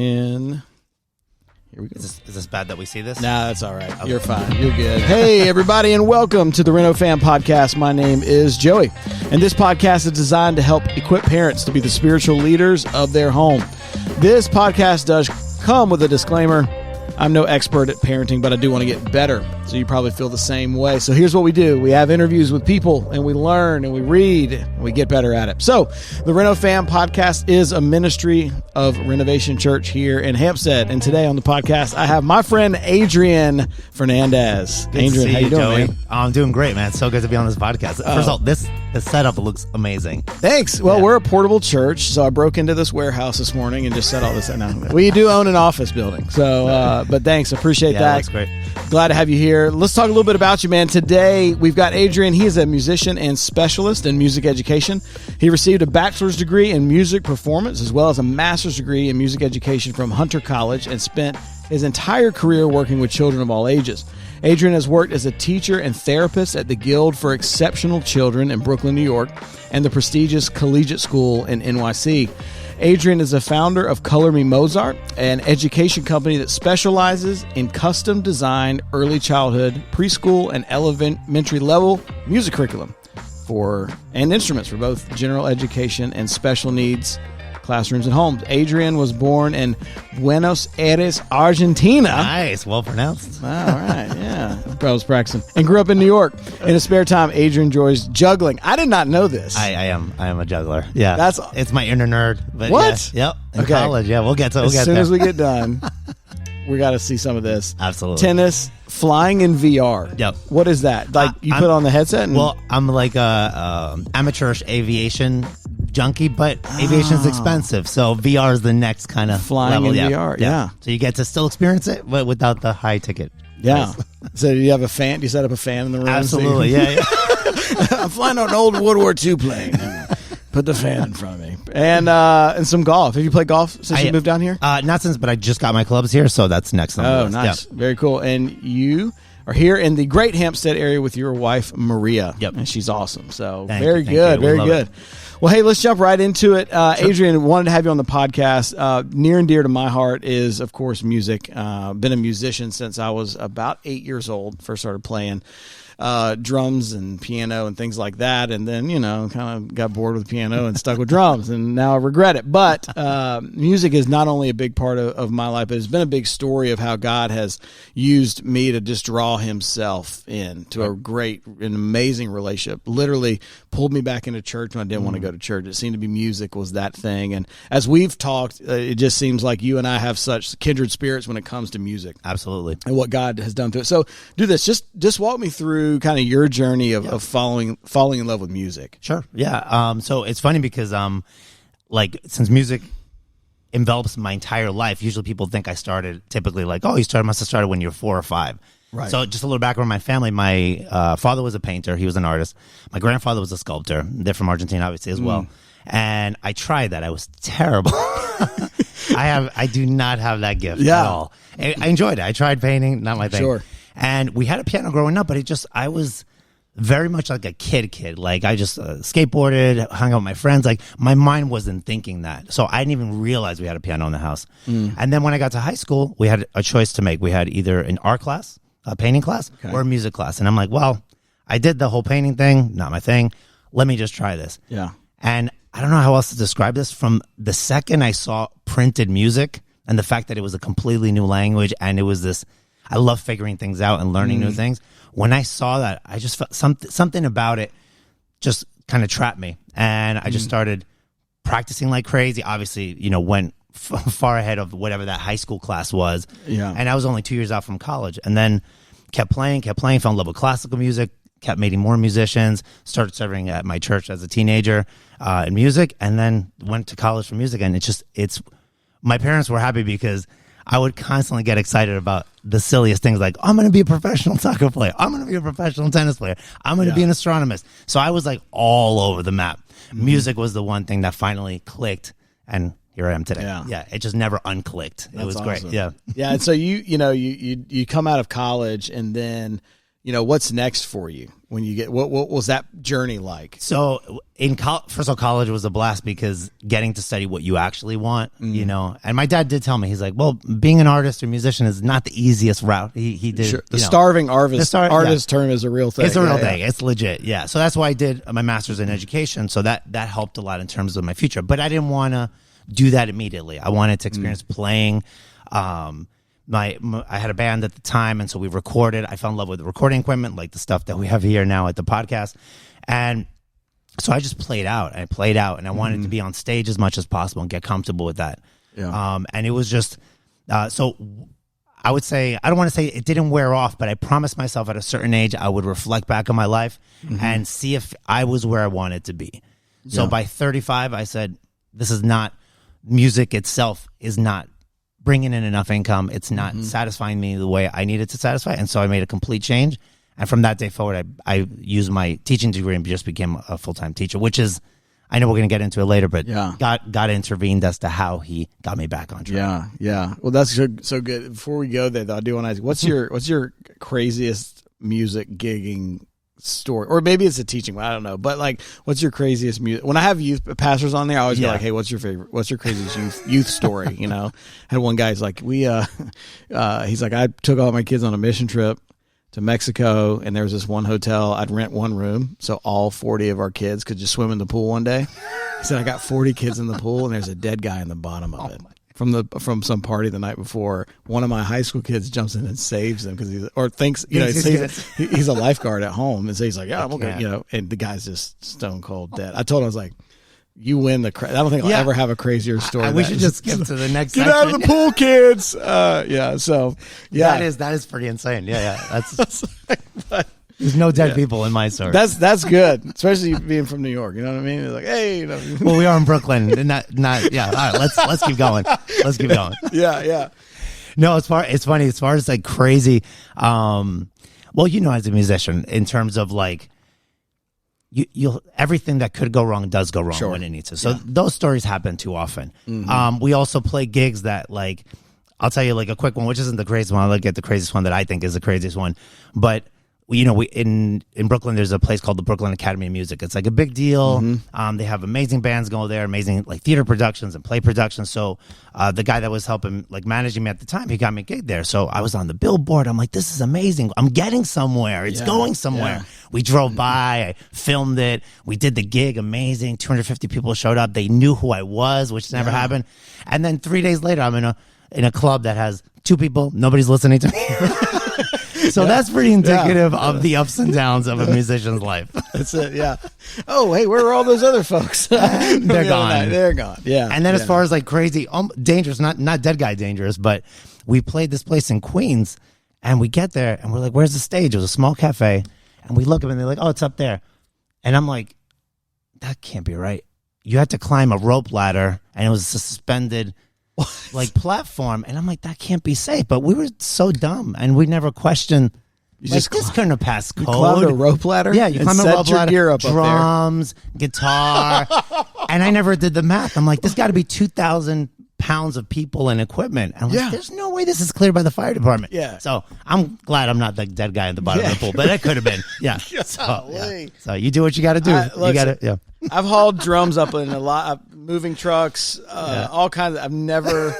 And here we go. Is this bad that we see this? Nah, that's all right. Okay. You're fine. You're good. Hey, everybody, and welcome to the RenoFam podcast. My name is Joey, and this podcast is designed to help equip parents to be the spiritual leaders of their home. This podcast does come with a disclaimer. I'm no expert at parenting, but I do want to get better. So you probably feel the same way. So here's what we do. We have interviews with people, and we learn, and we read, and we get better at it. So the RenoFam podcast is a ministry of Renovation Church here in Hampstead. And today on the podcast, I have my friend Adrian Fernandez. Adrian, how you doing, Joey? man? I'm doing great, man. It's so good to be on this podcast. First of all, this setup looks amazing. Thanks. Well, we're a portable church, so I broke into this warehouse this morning and just set all this up. No, we do own an office building, so but thanks, appreciate that. Looks great. Glad to have you here. Let's talk a little bit about you, man. Today we've got Adrian. He is a musician and specialist in music education. He received a bachelor's degree in music performance as well as a master's degree in music education from Hunter College and spent his entire career working with children of all ages. Adrian has worked as a teacher and therapist at the Guild for Exceptional Children in Brooklyn, New York, and the prestigious Collegiate School in NYC. Adrian is the founder of Color Me Mozart, an education company that specializes in custom designed early childhood, preschool, and elementary level music curriculum and instruments for both general education and special needs classrooms and homes. Adrian was born in Buenos Aires, Argentina. Nice, well pronounced. All right, yeah. I was practicing. And grew up in New York. In his spare time, Adrian enjoys juggling. I did not know this. I am a juggler. Yeah, it's my inner nerd. But what? Yeah, yep. In college. Yeah, we'll get to. As soon as we get done, we got to see some of this. Absolutely. Tennis, flying in VR. Yep. What is that? Like you put on the headset? And I'm like a amateurish aviation junkie, but aviation's expensive, so VR is the next kind of flying level. in VR. Yeah. So you get to still experience it, but without the high ticket. Yeah. So do you have a fan? Do you set up a fan in the room? Absolutely. Yeah. I'm flying on an old World War II plane. Put the fan in front of me. And some golf. Have you played golf since you moved down here? Not since, but I just got my clubs here, so that's next on the list. Nice. Yep. Very cool. And you are here in the great Hampstead area with your wife, Maria. Yep. And she's awesome. So Thank very you. good. Very good. Well, hey, let's jump right into it. Sure. Adrian, wanted to have you on the podcast. Near and dear to my heart is, of course, music. Been a musician since I was about 8 years old. First started playing drums and piano and things like that, and then kind of got bored with piano and stuck with drums, and now I regret it. But music is not only a big part of my life, but it's been a big story of how God has used me to just draw Himself into a great and amazing relationship. Literally pulled me back into church when I didn't want to go to church. It seemed to be music was that thing, and as we've talked, it just seems like you and I have such kindred spirits when it comes to music. Absolutely. And what God has done to it. So do this. Just walk me through kind of your journey of falling in love with music. Sure. Yeah. So it's funny because since music envelops my entire life, usually people think I started typically must have started when you're 4 or 5. Right. So just a little background on my family. My father was a painter. He was an artist. My grandfather was a sculptor. They're from Argentina, obviously, as well. And I tried that. I was terrible. I do not have that gift at all. I enjoyed it. I tried painting, not my thing. Sure. And we had a piano growing up, but I was very much like a kid. Like I just skateboarded, hung out with my friends. Like my mind wasn't thinking that. So I didn't even realize we had a piano in the house. And then when I got to high school, we had a choice to make. We had either an art class, a painting class, or a music class. And I'm like, well, I did the whole painting thing, not my thing. Let me just try this. Yeah. And I don't know how else to describe this. From the second I saw printed music and the fact that it was a completely new language and it was this, I love figuring things out and learning new things. When I saw that, I just felt something about it just kind of trapped me. And I just started practicing like crazy. Obviously, went far ahead of whatever that high school class was. Yeah. And I was only 2 years out from college. And then kept playing, fell in love with classical music, kept meeting more musicians, started serving at my church as a teenager in music, and then went to college for music. And my parents were happy because I would constantly get excited about the silliest things like, I'm going to be a professional soccer player. I'm going to be a professional tennis player. I'm going to be an astronomist. So I was like all over the map. Music was the one thing that finally clicked, and here I am today. Yeah, it just never unclicked. It was awesome. Great. Yeah. Yeah, and so you come out of college, and then what's next for you when you get, what was that journey like? So first of all, college was a blast because getting to study what you actually want, and my dad did tell me, he's like, well, being an artist or musician is not the easiest route. He did. Sure. The starving artist term is a real thing. It's a real thing. It's legit. Yeah. So that's why I did my master's in education. So that helped a lot in terms of my future, but I didn't want to do that immediately. I wanted to experience playing. I had a band at the time, and so we recorded. I fell in love with the recording equipment, like the stuff that we have here now at the podcast. And so I just played out. I played out, and I wanted to be on stage as much as possible and get comfortable with that. Yeah. And it was just so I would say, I don't want to say it didn't wear off, but I promised myself at a certain age I would reflect back on my life and see if I was where I wanted to be. So by 35, I said, this is not, music itself is not bringing in enough income. It's not satisfying me the way I needed to satisfy. And so I made a complete change. And from that day forward, I used my teaching degree and just became a full-time teacher, which is, I know we're going to get into it later, but God intervened as to how he got me back on track. Yeah. Well, that's so good. Before we go there, though, I do want to ask, what's your craziest music gigging story? Or maybe it's a teaching one, I don't know. But like, what's your craziest music? When I have youth pastors on there, I always go like, hey, what's your craziest youth story? I had one guy, he's like, he's like, I took all my kids on a mission trip to Mexico, and there was this one hotel. I'd rent one room so all 40 of our kids could just swim in the pool one day. He said, I got 40 kids in the pool, and there's a dead guy in the bottom of it. From some party the night before. One of my high school kids jumps in and saves them because he's a lifeguard at home, and so he's like, yeah, I'm okay, and the guy's just stone cold dead. I told him, I was like, you win the. I don't think I'll ever have a crazier story. We should just skip to the next. Get out of the pool, kids. So that is pretty insane. That's. There's no dead people in my story. That's good, especially being from New York. You know what I mean? It's like, hey, Well, we are in Brooklyn. Not. Yeah. All right. Let's keep going. Yeah. No, it's funny. As far as like crazy, well, as a musician, in terms of like, you'll everything that could go wrong does go wrong when it needs to. So those stories happen too often. We also play gigs that, like, I'll tell you like a quick one, which isn't the craziest one. I'll get the craziest one that I think is the craziest one, but. We in Brooklyn, there's a place called the Brooklyn Academy of Music. It's like a big deal. They have amazing bands go there, amazing like theater productions and play productions. So the guy that was helping like managing me at the time, he got me a gig there. So I was on the billboard. I'm like, this is amazing. I'm getting somewhere. It's going somewhere. Yeah. We drove by. I filmed it. We did the gig. Amazing. 250 people showed up. They knew who I was, which never happened. And then 3 days later, I'm in a club that has 2 people. Nobody's listening to me. So that's pretty indicative of the ups and downs of a musician's life. That's it, yeah. Oh, hey, where are all those other folks? They're gone. They're gone, yeah. And then as far as like crazy, dangerous, not dead guy dangerous, but we played this place in Queens, and we get there, and we're like, where's the stage? It was a small cafe, and we look up, and they're like, oh, it's up there. And I'm like, that can't be right. You had to climb a rope ladder, and it was suspended like platform, and I'm like, that can't be safe. But we were so dumb, and we never questioned. This couldn't have passed code. You climbed a rope ladder. Yeah, you climbed a rope ladder. Gear up drums, guitar, and I never did the math. I'm like, there's got to be 2,000 pounds of people and equipment. And I'm like, there's no way this is cleared by the fire department. Yeah. So I'm glad I'm not the dead guy at the bottom of the pool, but it could have been. Yeah. So you do what you got to do. You got to. Yeah. I've hauled drums up in a lot of moving trucks, all kinds of, I've never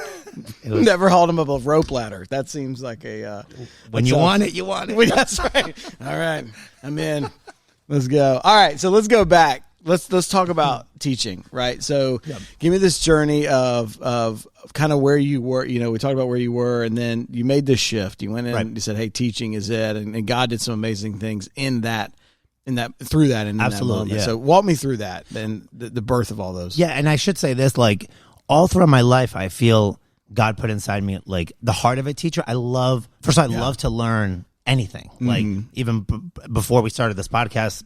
hauled them up a rope ladder. That seems like a, when you want it, you want it. That's right. All right. I'm in. Let's go. All right. So let's go back. Let's talk about teaching, right? So give me this journey of kind of where you were. We talked about where you were, and then you made this shift. You went in and you said, hey, teaching is it. And God did some amazing things in that through that and absolutely. So walk me through that and the birth of all those. Yeah, and I should say this, like all throughout my life, I feel God put inside me like the heart of a teacher. I love to learn anything. Like even before we started this podcast,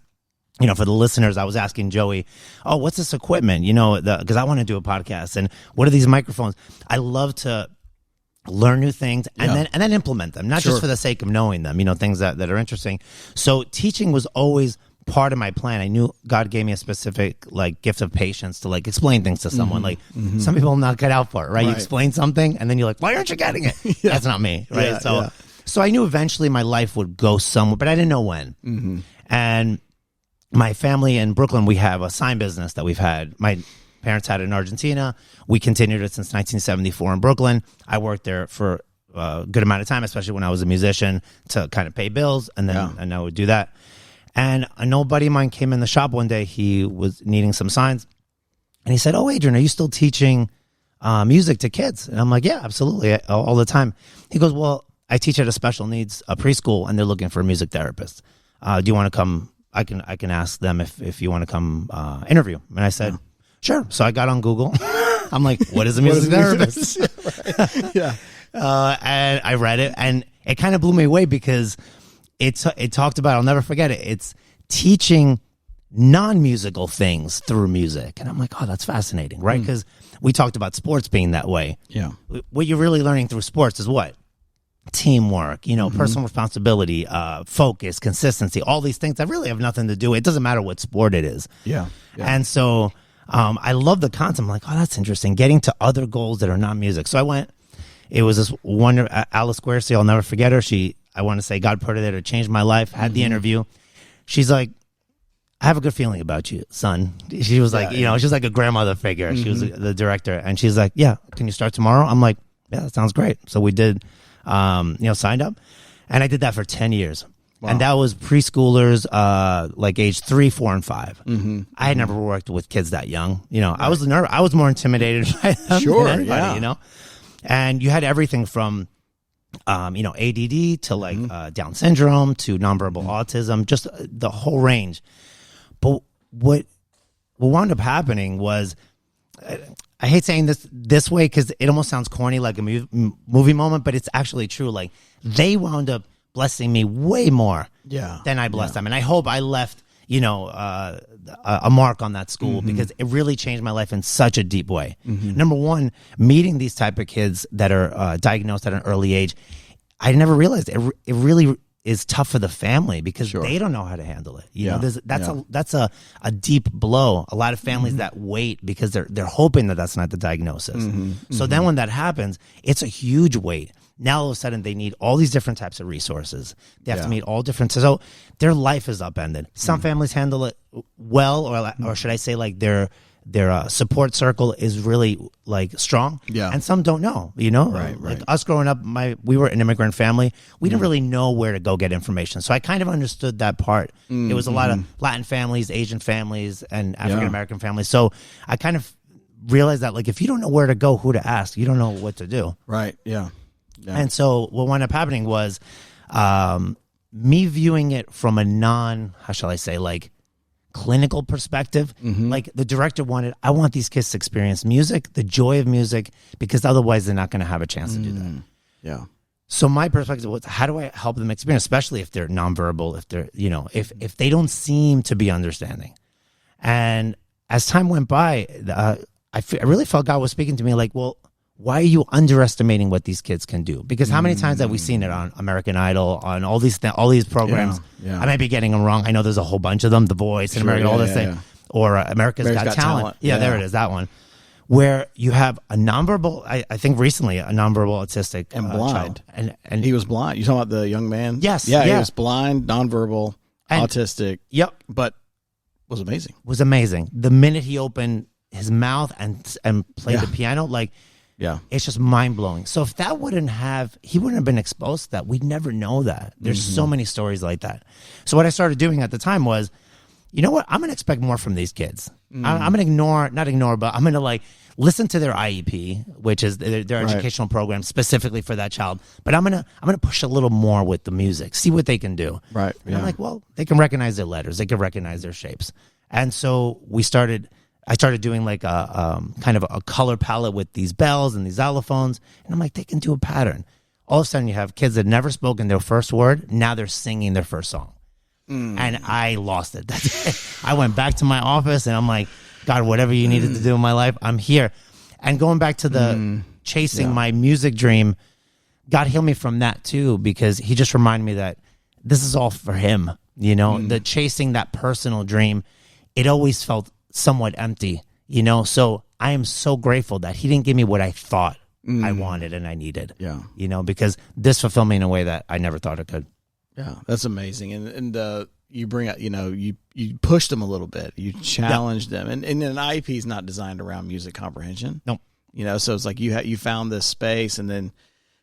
for the listeners, I was asking Joey, oh, what's this equipment? Because I want to do a podcast, and what are these microphones? I love to learn new things and then implement them, not just for the sake of knowing them, things that are interesting. So teaching was always part of my plan. I knew God gave me a specific like gift of patience to like explain things to someone. Like some people will not get out for it, right? You explain something and then you're like, why aren't you getting it? That's not me, right? So I knew eventually my life would go somewhere, but I didn't know when. Mm-hmm. And my family in Brooklyn, we have a sign business that we've had. My parents had it in Argentina. We continued it since 1974 in Brooklyn. I worked there for a good amount of time, especially when I was a musician, to kind of pay bills, and then and I would do that. And an old buddy of mine came in the shop one day. He was needing some signs, and he said, "Oh, Adrian, are you still teaching music to kids?" And I'm like, "Yeah, absolutely, all the time." He goes, "Well, I teach at a special needs preschool, and they're looking for a music therapist. Do you want to come? I can ask them if you want to come interview." And I said, "Sure." So I got on Google. I'm like, "What is a music therapist?" Yeah. And I read it, and it kind of blew me away because it talked about, I'll never forget it, it's teaching non-musical things through music. And I'm like, oh, that's fascinating, right? Because we talked about sports being that way. Yeah. What you're really learning through sports is what? Teamwork, personal responsibility, focus, consistency, all these things that really have nothing to do. It doesn't matter what sport it is. Yeah. And so I love the concept. I'm like, oh, that's interesting. Getting to other goals that are not music. So I went. It was this wonder, Alice Guerci, I'll never forget her. I want to say God put her there to change my life. Had the interview. She's like, I have a good feeling about you, son. She was like, she was like a grandmother figure. She was the director. And she's like, yeah, can you start tomorrow? I'm like, yeah, that sounds great. So we did, signed up. And I did that for 10 years. Wow. And that was preschoolers, like age 3, 4, and 5. Mm-hmm. I had never worked with kids that young. Right. I was nervous. I was more intimidated by them than anybody, And you had everything from, ADD to like Down syndrome to nonverbal autism, just the whole range. But what wound up happening was, I hate saying this way because it almost sounds corny, like a movie moment, but it's actually true. Like they wound up blessing me way more than I blessed them. And I hope I left, a mark on that school because it really changed my life in such a deep way. Number one, meeting these type of kids that are diagnosed at an early age, I never realized it really is tough for the family because they don't know how to handle it. That's a deep blow. A lot of families that wait because they're hoping that's not the diagnosis. So then when that happens, it's a huge weight. Now all of a sudden they need all these different types of resources. They have to meet all different. So their life is upended. Some families handle it well, or should I say, like their support circle is really like strong. Yeah. And some don't know. Right. Like us growing up, we were an immigrant family. We didn't really know where to go get information. So I kind of understood that part. It was a lot of Latin families, Asian families, and African American families. So I kind of realized that, like, if you don't know where to go, who to ask, you don't know what to do. Right. Yeah. And so what wound up happening was me viewing it from a how shall I say, like clinical perspective. Like the director I want these kids to experience music, the joy of music, because otherwise they're not going to have a chance to do that. Yeah. So my perspective was, how do I help them experience, especially if they're nonverbal, if they're, if they don't seem to be understanding. And as time went by, I really felt God was speaking to me like, well, why are you underestimating what these kids can do? Because how many times have we seen it on American Idol, on all these programs? Yeah. I might be getting them wrong. I know there's a whole bunch of them, The Voice and American, all this thing, or America's Got Talent. Yeah, there it is, that one, where you have a nonverbal. I think recently a nonverbal autistic and blind, child. and he was blind. You talking about the young man? Yes, he was blind, nonverbal, autistic. Yep, but was amazing. Was amazing. The minute he opened his mouth and played the piano, like. Yeah, it's just mind blowing. So if he wouldn't have been exposed to that, we'd never know that. There's so many stories like that. So what I started doing at the time was, you know what? I'm going to expect more from these kids. I'm going to not ignore, but I'm going to like listen to their IEP, which is their educational program specifically for that child. But I'm going to push a little more with the music, see what they can do. Right. And I'm like, well, they can recognize their letters, they can recognize their shapes, and so I started doing like a kind of a color palette with these bells and these xylophones. And I'm like, they can do a pattern. All of a sudden you have kids that never spoken their first word. Now they're singing their first song. And I lost it. I went back to my office and I'm like, God, whatever you needed to do in my life, I'm here. And going back to the chasing my music dream, God healed me from that too, because he just reminded me that this is all for him. The chasing that personal dream, it always felt somewhat empty, so I am so grateful that he didn't give me what I thought I wanted and I needed. Yeah. You know, because this fulfilled me in a way that I never thought it could. Yeah, that's amazing. And you bring out, you pushed them a little bit. You challenged them. And an IEP is not designed around music comprehension. Nope. So it's like you found this space, and then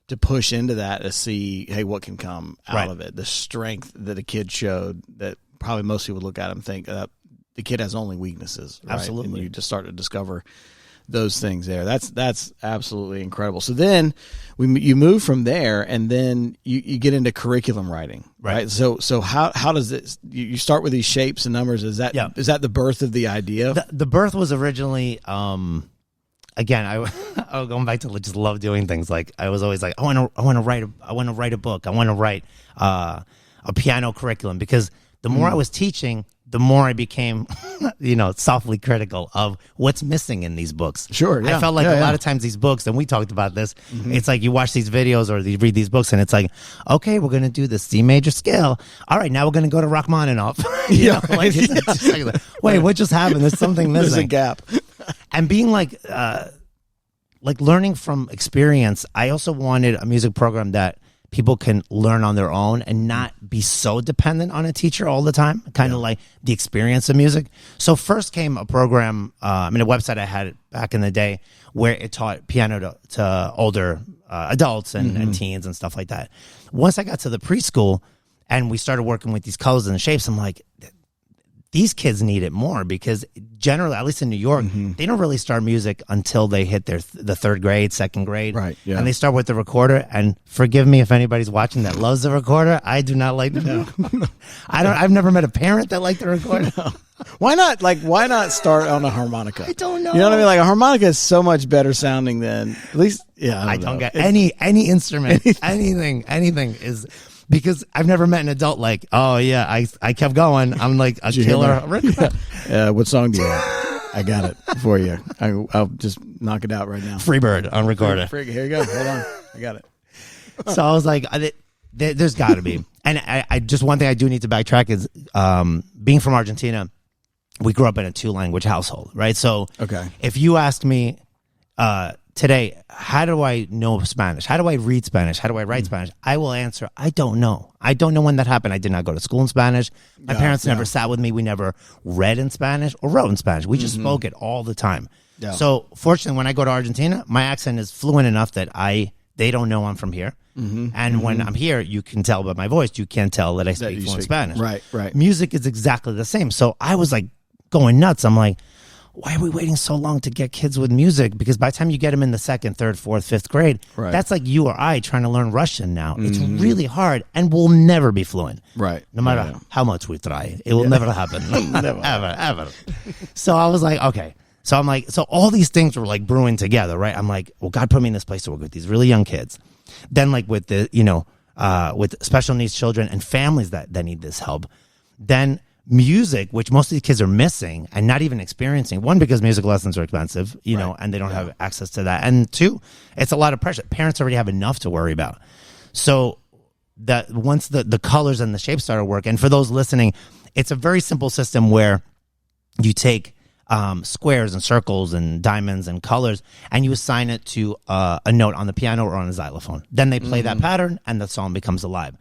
to push into that to see, hey, what can come out of it. The strength that a kid showed that probably most people look at him and think the kid has only weaknesses. Right? Absolutely. And you just start to discover those things there. That's absolutely incredible. So then you move from there, and then you get into curriculum writing, right? So how does this? You start with these shapes and numbers. Is that the birth of the idea? The birth was originally. Again, I going back to just love doing things. Like I was always like, I want to write a book. I want to write a piano curriculum, because the more I was teaching, the more I became, softly critical of what's missing in these books. Sure, yeah. I felt like a lot of times these books, and we talked about this, it's like you watch these videos or you read these books, and it's like, okay, we're going to do the C major scale. All right, now we're going to go to Rachmaninoff. Wait, what just happened? There's something missing. There's a gap. And being like learning from experience, I also wanted a music program that people can learn on their own and not be so dependent on a teacher all the time, kind of like the experience of music. So first came a program, a website I had back in the day where it taught piano to older adults and teens and stuff like that. Once I got to the preschool and we started working with these colors and shapes, I'm like, these kids need it more, because generally, at least in New York, they don't really start music until they hit the third grade, second grade. Right. Yeah. And they start with the recorder. And forgive me if anybody's watching that loves the recorder. I do not like the I've never met a parent that liked the recorder. No. Why not start on a harmonica? I don't know. You know what I mean? Like a harmonica is so much better sounding than, at least, I don't get any instrument, anything is. Because I've never met an adult like, oh, yeah, I kept going. I'm like a killer. What song do you have? I got it for you. I'll just knock it out right now. Freebird on recorder. Here you go. Hold on. I got it. So I was like, there's got to be. And I just, one thing I do need to backtrack is being from Argentina, we grew up in a 2-language household, right? So if you ask me today, how do I know Spanish? How do I read Spanish? How do I write Spanish? I will answer, I don't know. I don't know when that happened. I did not go to school in Spanish. My parents never sat with me. We never read in Spanish or wrote in Spanish. We just spoke it all the time. Yeah. So fortunately, when I go to Argentina, my accent is fluent enough that they don't know I'm from here. And when I'm here, you can tell by my voice. You can't tell that I speak fluent Spanish. Right. Music is exactly the same. So I was like going nuts. I'm like, why are we waiting so long to get kids with music? Because by the time you get them in the 2nd, 3rd, 4th, 5th grade, that's like you or I trying to learn Russian now. It's really hard, and we'll never be fluent. Right. No matter how much we try. It will never happen. Never. Ever. So I was like, okay. So I'm like, so all these things were like brewing together, right? I'm like, well, God put me in this place to work with these really young kids. Then like with the, with special needs children and families that need this help. Then music, which most of these kids are missing and not even experiencing. One, because music lessons are expensive, know, and they don't have access to that. And two, it's a lot of pressure. Parents already have enough to worry about. So that once the colors and the shapes started working, and for those listening, it's a very simple system where you take squares and circles and diamonds and colors, and you assign it to a note on the piano or on a xylophone. Then they play that pattern, and the song becomes alive.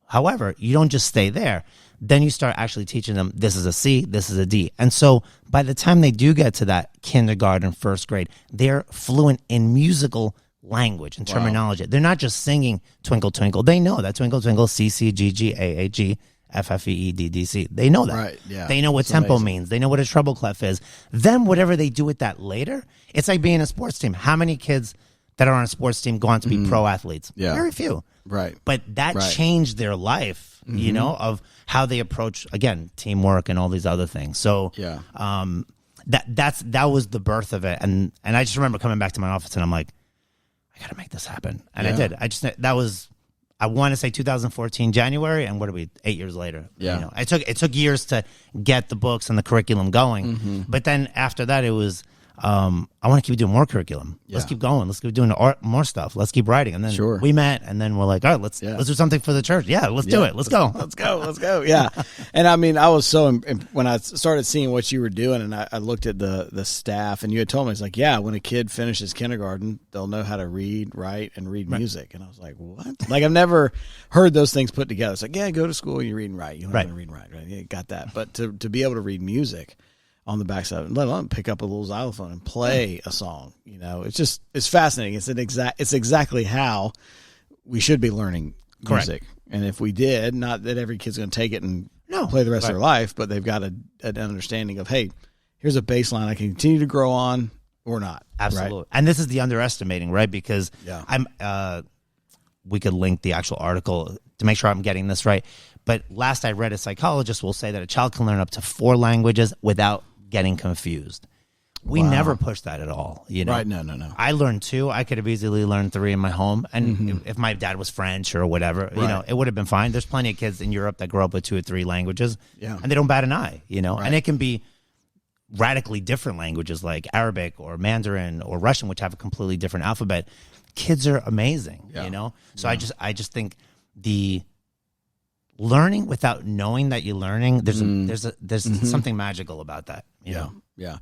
However, you don't just stay there. Then you start actually teaching them, this is a C, this is a D. And so by the time they do get to that kindergarten, 1st grade, they're fluent in musical language and terminology. They're not just singing Twinkle, Twinkle. They know that Twinkle, Twinkle, C, C, G, G, A, A, G, F, F, E, E, D, D, C. They know that. Right, yeah. They know what tempo means. They know what a treble clef is. Then whatever they do with that later, it's like being a sports team. How many kids that are on a sports team go on to be pro athletes? Yeah. Very few. Right. But that changed their life, of how they approach, again, teamwork and all these other things. So that was the birth of it. And I just remember coming back to my office and I'm like, I got to make this happen. And I did. I want to say 2014 January, and what are we, 8 years later? Yeah. It took years to get the books and the curriculum going. But then after that, it was I want to keep doing more curriculum. Let's keep going. Let's keep doing more stuff. Let's keep writing. And then we met, and then we're like, all right, let's do something for the church. Yeah, let's do it. Let's go. Let's go. Yeah. And I mean, I was so when I started seeing what you were doing, and I looked at the staff, and you had told me, it's like, yeah, when a kid finishes kindergarten, they'll know how to read, write, and read music. And I was like, what? Like, I've never heard those things put together. It's like, yeah, go to school, you read and write. You learn to read and write. Right? You got that. But to be able to read music on the backside, let alone pick up a little xylophone and play a song, it's fascinating. It's exactly how we should be learning music. And if we did, not that every kid's going to take it and play the rest of their life, but they've got an understanding of, hey, here's a baseline I can continue to grow on or not. Absolutely. Right? And this is the underestimating, right? Because we could link the actual article to make sure I'm getting this right. But last I read, a psychologist will say that a child can learn up to 4 languages without getting confused. We never push that at all. Right? No. I learned 2. I could have easily learned 3 in my home, and if my dad was French or whatever, it would have been fine. There's plenty of kids in Europe that grow up with 2 or 3 languages, and they don't bat an eye. And it can be radically different languages like Arabic or Mandarin or Russian, which have a completely different alphabet. Kids are amazing. So I just think the learning without knowing that you're learning, there's something magical about that. You know?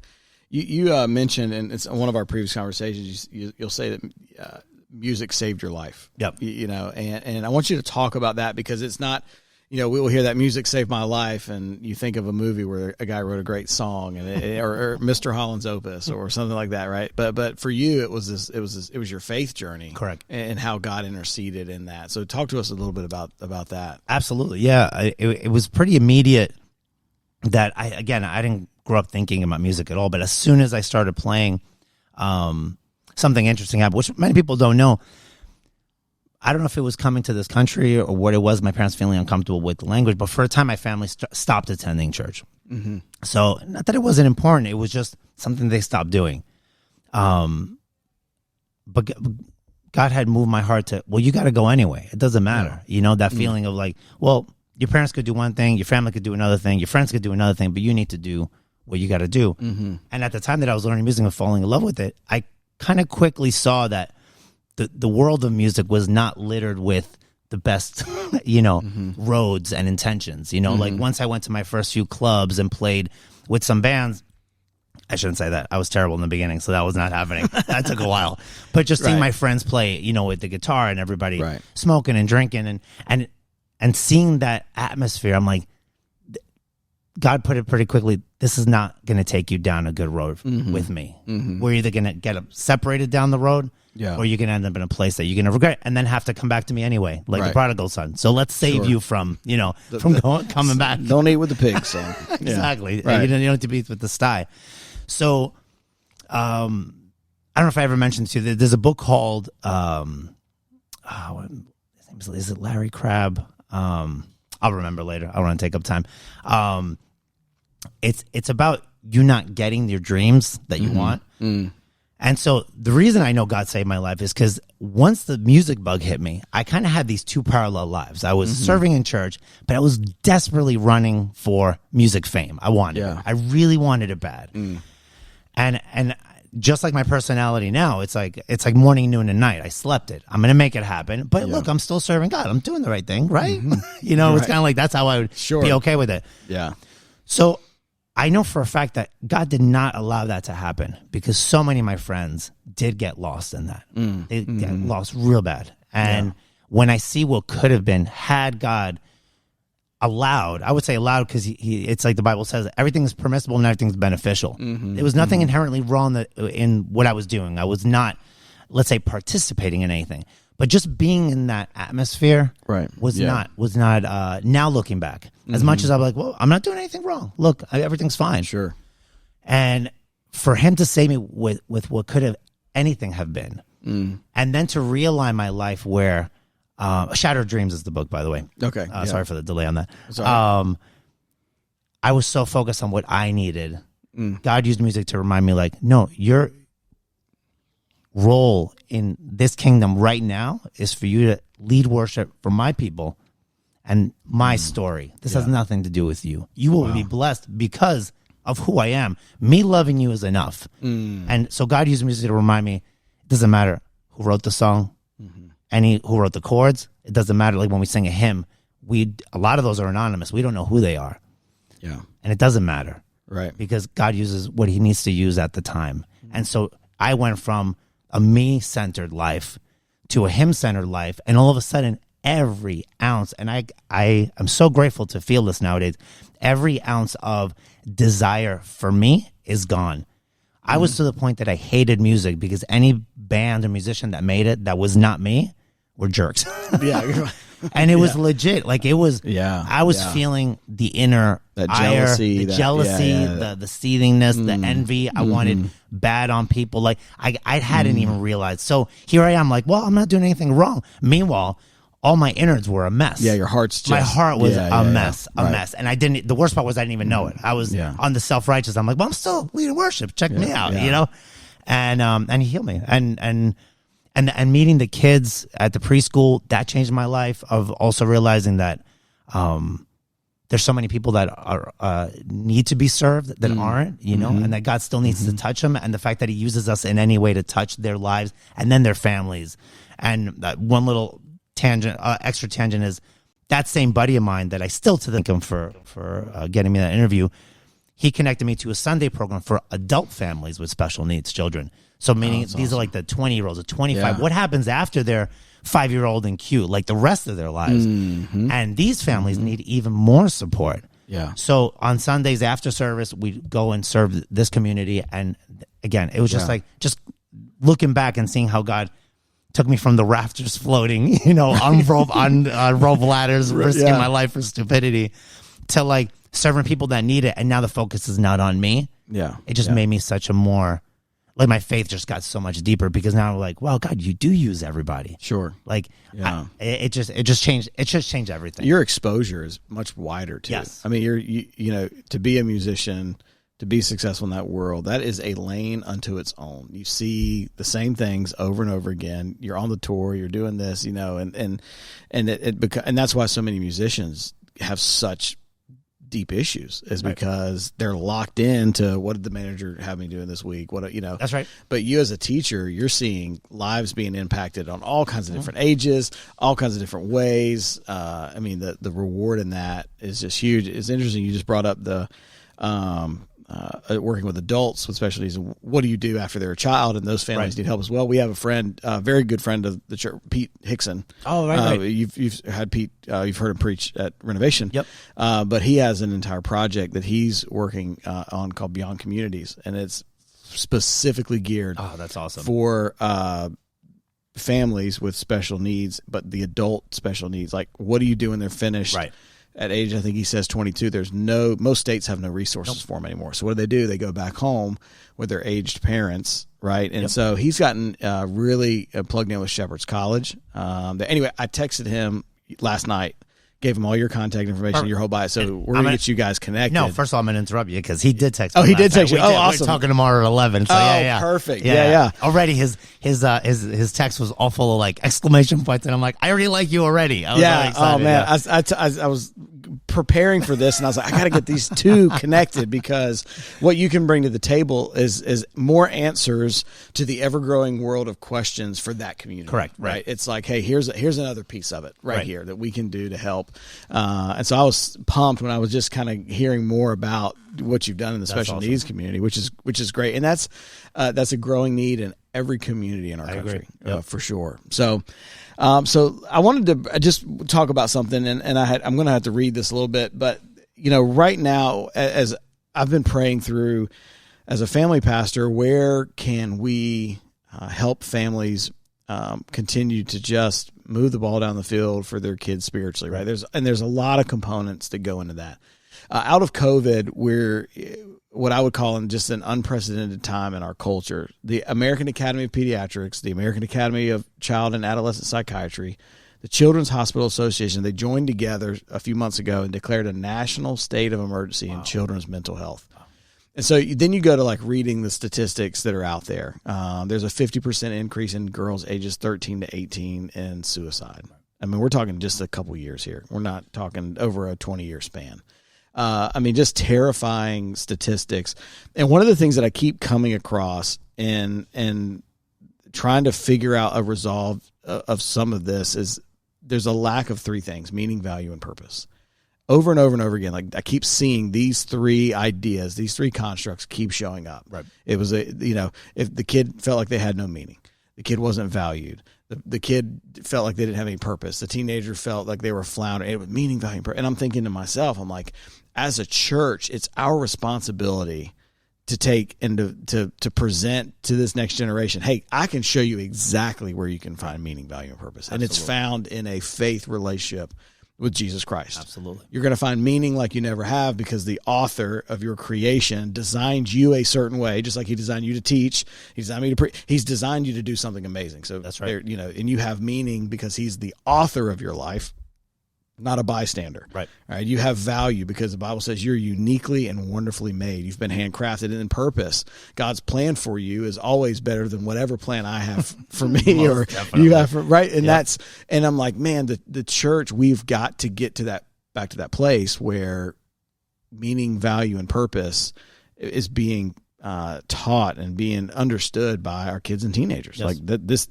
You mentioned, and it's one of our previous conversations, you'll say that music saved your life. Yep. And I want you to talk about that, because it's not, we will hear that music saved my life, and you think of a movie where a guy wrote a great song, and or Mr. Holland's Opus or something like that, right? But for you, it was your faith journey, correct, and how God interceded in that. So talk to us a little bit about that. Absolutely, yeah. It was pretty immediate that I didn't grow up thinking about music at all, but as soon as I started playing, something interesting happened, which many people don't know. I don't know if it was coming to this country or what it was, my parents feeling uncomfortable with the language, but for a time my family stopped attending church. So not that it wasn't important, it was just something they stopped doing. But God had moved my heart to, well, you got to go anyway. It doesn't matter. That feeling of like, well, your parents could do one thing, your family could do another thing, your friends could do another thing, but you need to do what you got to do. And at the time that I was learning music and falling in love with it, I kind of quickly saw that the world of music was not littered with the best, roads and intentions. Like once I went to my first few clubs and played with some bands, I shouldn't say that. I was terrible in the beginning, so that was not happening. That took a while. But just seeing my friends play, with the guitar and everybody smoking and drinking and seeing that atmosphere, I'm like, God put it pretty quickly, this is not going to take you down a good road with me. We're either going to get separated down the road, or you're going to end up in a place that you're going to regret and then have to come back to me anyway, like the prodigal son. So let's save you from, coming back. Don't eat with the pigs, son. Exactly. Right. You don't have to be with the sty. So I don't know if I ever mentioned to you, there's a book called, is it Larry Crabb? I'll remember later. I don't want to take up time. It's about you not getting your dreams that you want. And so the reason I know God saved my life is because once the music bug hit me, I kind of had these 2 parallel lives. I was serving in church, but I was desperately running for music fame. I wanted it. I really wanted it bad. And just like my personality now, it's like morning, noon, and night. I slept it. I'm going to make it happen. But look, I'm still serving God. I'm doing the right thing, right? It's kind of like that's how I would be okay with it. Yeah. So I know for a fact that God did not allow that to happen, because so many of my friends did get lost in that. They get lost real bad. And when I see what could have been had God allowed, I would say allowed, because it's like the Bible says, everything is permissible and everything's beneficial. There was nothing inherently wrong in what I was doing. I was not, let's say, participating in anything, but just being in that atmosphere was not now looking back, as much as I'm like, well, I'm not doing anything wrong. Look, everything's fine. Sure. And for him to save me with what could have anything have been, and then to realign my life where, Shattered Dreams is the book, by the way. Okay. Sorry for the delay on that. I was so focused on what I needed. God used music to remind me, like, no, your role in this kingdom right now is for you to lead worship for my people and my story. This has nothing to do with you. You will be blessed because of who I am. Me loving you is enough. And so God used music to remind me, it doesn't matter who wrote the song, who wrote the chords. It doesn't matter. Like when we sing a hymn, a lot of those are anonymous. We don't know who they are. Yeah. And it doesn't matter. Right. Because God uses what he needs to use at the time. And so I went from a me-centered life to a him-centered life. And all of a sudden, every ounce, and I am so grateful to feel this nowadays, every ounce of desire for me is gone. I was to the point that I hated music because any band or musician that made it that was not me were jerks. Yeah. And it was legit. Like it was, Yeah. I was feeling the inner That ire, jealousy, the jealousy, the seethingness, the envy. I wanted Mm-hmm. bad on people. Like I hadn't even realized. So here I am like, well, I'm not doing anything wrong. Meanwhile, all my innards were a mess. Yeah, your heart's just... My heart was a mess. Right. Mess. And the worst part was I didn't even know it. I was on the self-righteous. I'm like, well, I'm still leading worship. Check me out, you know? And he healed me. And meeting the kids at the preschool, that changed my life, of also realizing that there's so many people that are need to be served that aren't, you know, and that God still needs to touch them. And the fact that he uses us in any way to touch their lives and then their families. And one little extra tangent is that same buddy of mine that I still to thank him for getting me that interview. He connected me to a Sunday program for adult families with special needs children. So meaning these are like the 20-year-olds, the 25. What happens after they're 5-year-old and cute, like the rest of their lives? And these families need even more support. Yeah. So on Sundays after service, we go and serve this community. And again, it was just like, just looking back and seeing how God took me from the rafters floating, you know, on rope ladders, risking my life for stupidity, to like serving people that need it. And now the focus is not on me. Yeah. It just made me such a more, like my faith just got so much deeper, because now I'm like, well, God, you do use everybody. Sure. Like it just changed everything. Your exposure is much wider too. Yes. I mean, you know, to be a musician, to be successful in that world, that is a lane unto its own. You see the same things over and over again. You're on the tour, you're doing this, you know, and that's why so many musicians have such deep issues, is because they're locked into, what did the manager have me doing this week? What, you know, That's right. But you as a teacher, you're seeing lives being impacted on all kinds of different ages, all kinds of different ways. I mean, the reward in that is just huge. It's interesting. You just brought up the, working with adults with special needs. What do you do after they're a child and those families need help as well? We have a friend, a very good friend of the church, Pete Hickson. Oh, right. You've had Pete, you've heard him preach at Renovation. Yep. But he has an entire project that he's working on called Beyond Communities, and it's specifically geared that's awesome. for families with special needs, but the adult special needs. Like, what do you do when they're finished? Right. At age, I think he says 22, most states have no resources for them anymore. So what do? They go back home with their aged parents, right? And so he's gotten really plugged in with Shepherd's College. Anyway, I texted him last night, gave him all your contact information, your whole bio. So we're going to get you guys connected. No, first of all, I'm going to interrupt you because he did text me. Oh, he did text you. Oh, awesome. We're talking tomorrow at 11. So perfect. Yeah. Already his text was all full of like exclamation points, and I'm like, I already like you already. I was really excited. Oh man, I was preparing for this, and I was like, I got to get these two connected, because what you can bring to the table is more answers to the ever-growing world of questions for that community. Correct. Right. It's like, hey, here's another piece of it right here that we can do to help. And so I was pumped when I was just kind of hearing more about what you've done in the special needs community, which is great, and that's a growing need in every community in our country, for sure. So I wanted to just talk about something, and I'm going to have to read this a little bit, but you know, right now, as I've been praying through as a family pastor, where can we help families continue to just move the ball down the field for their kids spiritually, right? There's a lot of components that go into that. Out of COVID, we're what I would call in just an unprecedented time in our culture. The American Academy of Pediatrics, the American Academy of Child and Adolescent Psychiatry, the Children's Hospital Association, they joined together a few months ago and declared a national state of emergency in children's mental health. And so then you go to like reading the statistics that are out there. There's a 50% increase in girls ages 13 to 18 in suicide. I mean, we're talking just a couple years here. We're not talking over a 20-year span. I mean, just terrifying statistics. And one of the things that I keep coming across and trying to figure out a resolve of some of this is there's a lack of three things: meaning, value, and purpose. Over and over and over again, like I keep seeing these three ideas, these three constructs keep showing up. Right. It was if the kid felt like they had no meaning, the kid wasn't valued, the kid felt like they didn't have any purpose, the teenager felt like they were floundering. It was meaning, value, and purpose. And I'm thinking to myself, I'm like, as a church, it's our responsibility to take and to present to this next generation, hey, I can show you exactly where you can find meaning, value, and purpose. Absolutely. And it's found in a faith relationship with Jesus Christ. Absolutely. You're going to find meaning like you never have because the author of your creation designed you a certain way, just like he designed you to teach. He designed me to preach. He's designed you to do something amazing. So that's right. And you have meaning because he's the author of your life, not a bystander. Right. All right. You have value because the Bible says you're uniquely and wonderfully made. You've been handcrafted and in purpose. God's plan for you is always better than whatever plan I have for me or definitely. you have for, right. And Yep. and I'm like, man, the church, we've got to get to back to that place where meaning, value, and purpose is being taught and being understood by our kids and teenagers. Yes. Like this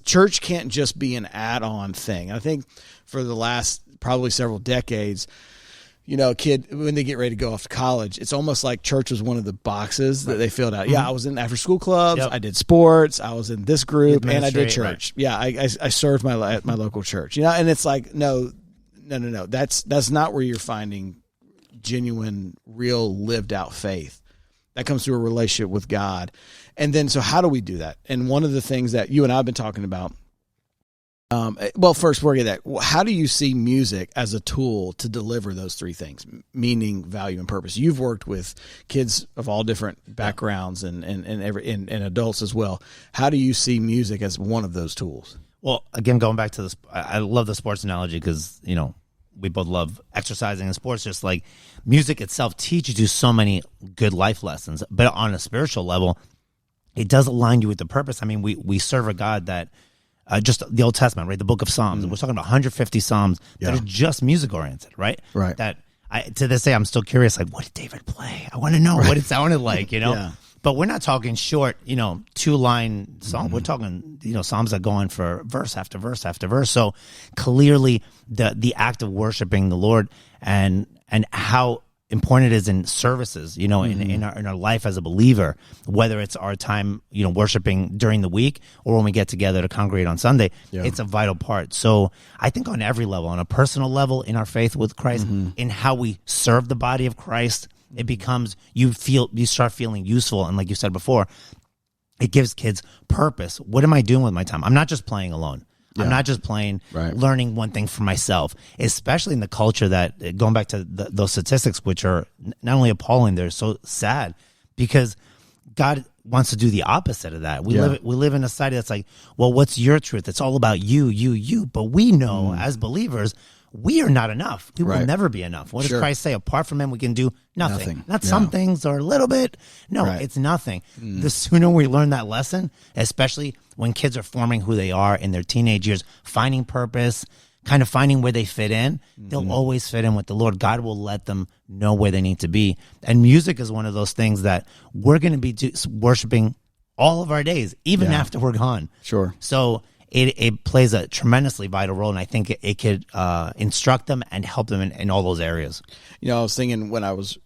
church can't just be an add-on thing. I think for the last probably several decades, a kid, when they get ready to go off to college, it's almost like church was one of the boxes that they filled out. Mm-hmm. Yeah, I was in after school clubs. Yep. I did sports. I was in this group, and I did church. Right. Yeah, I served my local church. And it's like, no. That's not where you're finding genuine, real, lived out faith. That comes through a relationship with God. And then, so how do we do that? And one of the things that you and I have been talking about, first, we'll get that. How do you see music as a tool to deliver those three things: meaning, value, and purpose? You've worked with kids of all different backgrounds and adults as well. How do you see music as one of those tools? Well, again, going back to this, I love the sports analogy because, we both love exercising and sports. Just like music itself teaches you so many good life lessons, but on a spiritual level, it does align you with the purpose. I mean, we serve a God that, just the Old Testament, right? The book of Psalms. We're talking about 150 Psalms that are just music oriented, right? Right. That to this day, I'm still curious, like, what did David play? I want to know what it sounded like, Yeah. But we're not talking short, 2-line song. Mm-hmm. We're talking, Psalms that go on for verse after verse after verse. So clearly the act of worshiping the Lord and how important it is in services, in our life as a believer, whether it's our time, worshiping during the week or when we get together to congregate on Sunday, it's a vital part. So I think on every level, on a personal level, in our faith with Christ, in how we serve the body of Christ, it becomes, you start feeling useful. And like you said before, it gives kids purpose. What am I doing with my time? I'm not just playing alone. Yeah. I'm not just playing, learning one thing for myself, especially in the culture that, going back to those statistics, which are not only appalling, they're so sad, because God wants to do the opposite of that. We live in a society that's like, well, what's your truth? It's all about you. But we know as believers, we are not enough. We will never be enough. What does Christ say? Apart from him, we can do nothing. Not some things or a little bit. No, it's nothing. The sooner we learn that lesson, especially when kids are forming who they are in their teenage years, finding purpose, kind of finding where they fit in, they'll always fit in with the Lord. God will let them know where they need to be. And music is one of those things that we're going to be worshiping all of our days, even after we're gone. Sure. So it plays a tremendously vital role, and I think it could instruct them and help them in all those areas. I was thinking when I was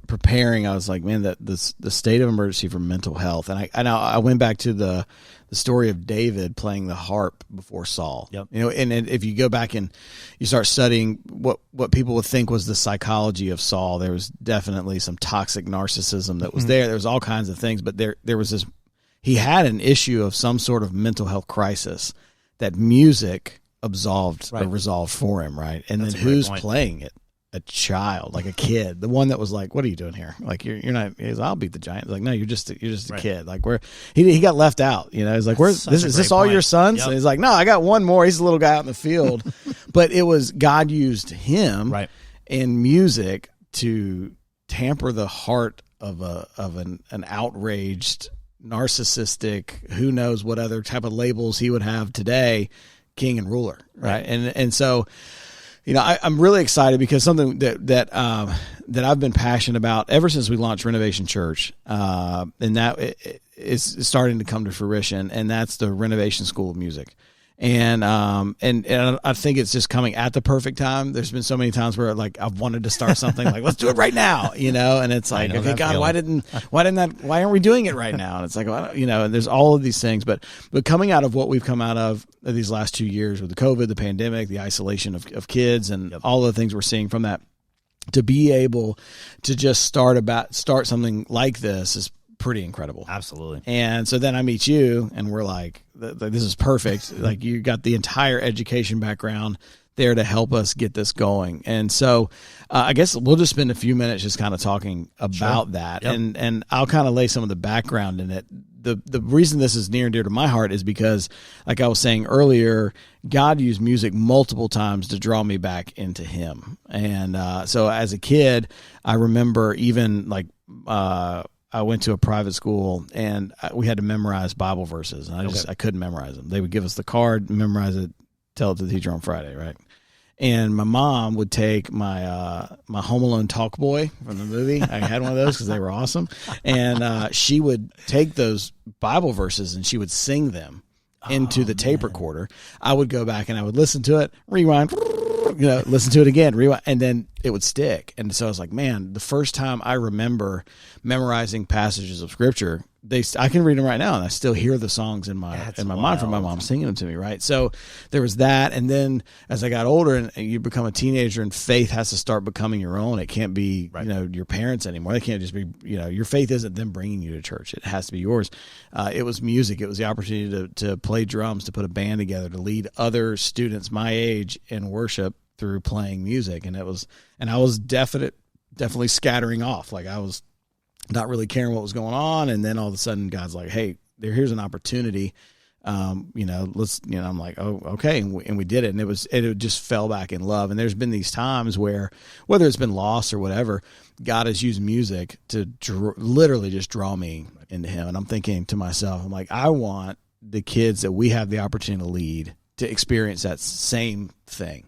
preparing, I was like, man, the state of emergency for mental health, and I went back to the story of David playing the harp before Saul. Yep. And if you go back and you start studying what people would think was the psychology of Saul, there was definitely some toxic narcissism that was there. There was all kinds of things, but there was this. He had an issue of some sort of mental health crisis that music absolved or resolved for him, right? And then who's playing it? A child, like a kid, the one that was like, "What are you doing here? Like you're not." He's, "I'll beat the giant." Like, no, you're just a kid. Like he got left out. He's like, "Where's this? Is this all your sons?" Yep. And he's like, "No, I got one more. He's a little guy out in the field." But it was God used him in music to tamper the heart of an outraged, narcissistic, who knows what other type of labels he would have today, king and ruler, right? And so, I'm really excited because something that I've been passionate about ever since we launched Renovation Church, and that is starting to come to fruition, and that's the Renovation School of Music. And I think it's just coming at the perfect time. There's been so many times where like I've wanted to start something like, let's do it right now, and it's like, okay, God, why aren't we doing it right now? And it's like, well, and there's all of these things, but coming out of what we've come out of these last 2 years with the COVID, the pandemic, the isolation of kids, and all the things we're seeing from that, to be able to just start something like this is pretty incredible. Absolutely. And so then I meet you and we're like, this is perfect. Like, you got the entire education background there to help us get this going. And so I guess we'll just spend a few minutes just kind of talking about that. Yep. And I'll kind of lay some of the background in it. The reason this is near and dear to my heart is because, like I was saying earlier, God used music multiple times to draw me back into him. And so as a kid, I remember even like, I went to a private school and we had to memorize Bible verses, and I couldn't memorize them. They would give us the card, memorize it, tell it to the teacher on Friday, right? And my mom would take my my Home Alone talk boy from the movie. I had one of those because they were awesome, and she would take those Bible verses and she would sing them into the tape recorder. I would go back and I would listen to it, rewind, listen to it again, rewind, and then it would stick. And so I was like, man, the first time I remember memorizing passages of scripture, I can read them right now and I still hear the songs in my mind from my mom singing them to me, right? So there was that. And then as I got older and you become a teenager and faith has to start becoming your own, it can't be, your parents anymore. They can't just be, your faith isn't them bringing you to church. It has to be yours. It was music. It was the opportunity to play drums, to put a band together, to lead other students my age in worship through playing music. And I was definitely scattering off. Like, I was not really caring what was going on. And then all of a sudden God's like, hey, here's an opportunity. I'm like, oh, okay. And we did it. And it just fell back in love. And there's been these times where, whether it's been loss or whatever, God has used music to literally just draw me into him. And I'm thinking to myself, I'm like, I want the kids that we have the opportunity to lead to experience that same thing.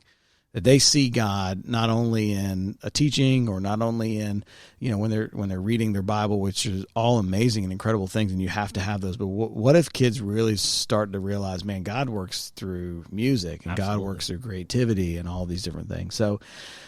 That they see God not only in a teaching or not only in, when they're reading their Bible, which is all amazing and incredible things, and you have to have those. But what if kids really start to realize, man, God works through music and Absolutely. God works through creativity and all these different things. So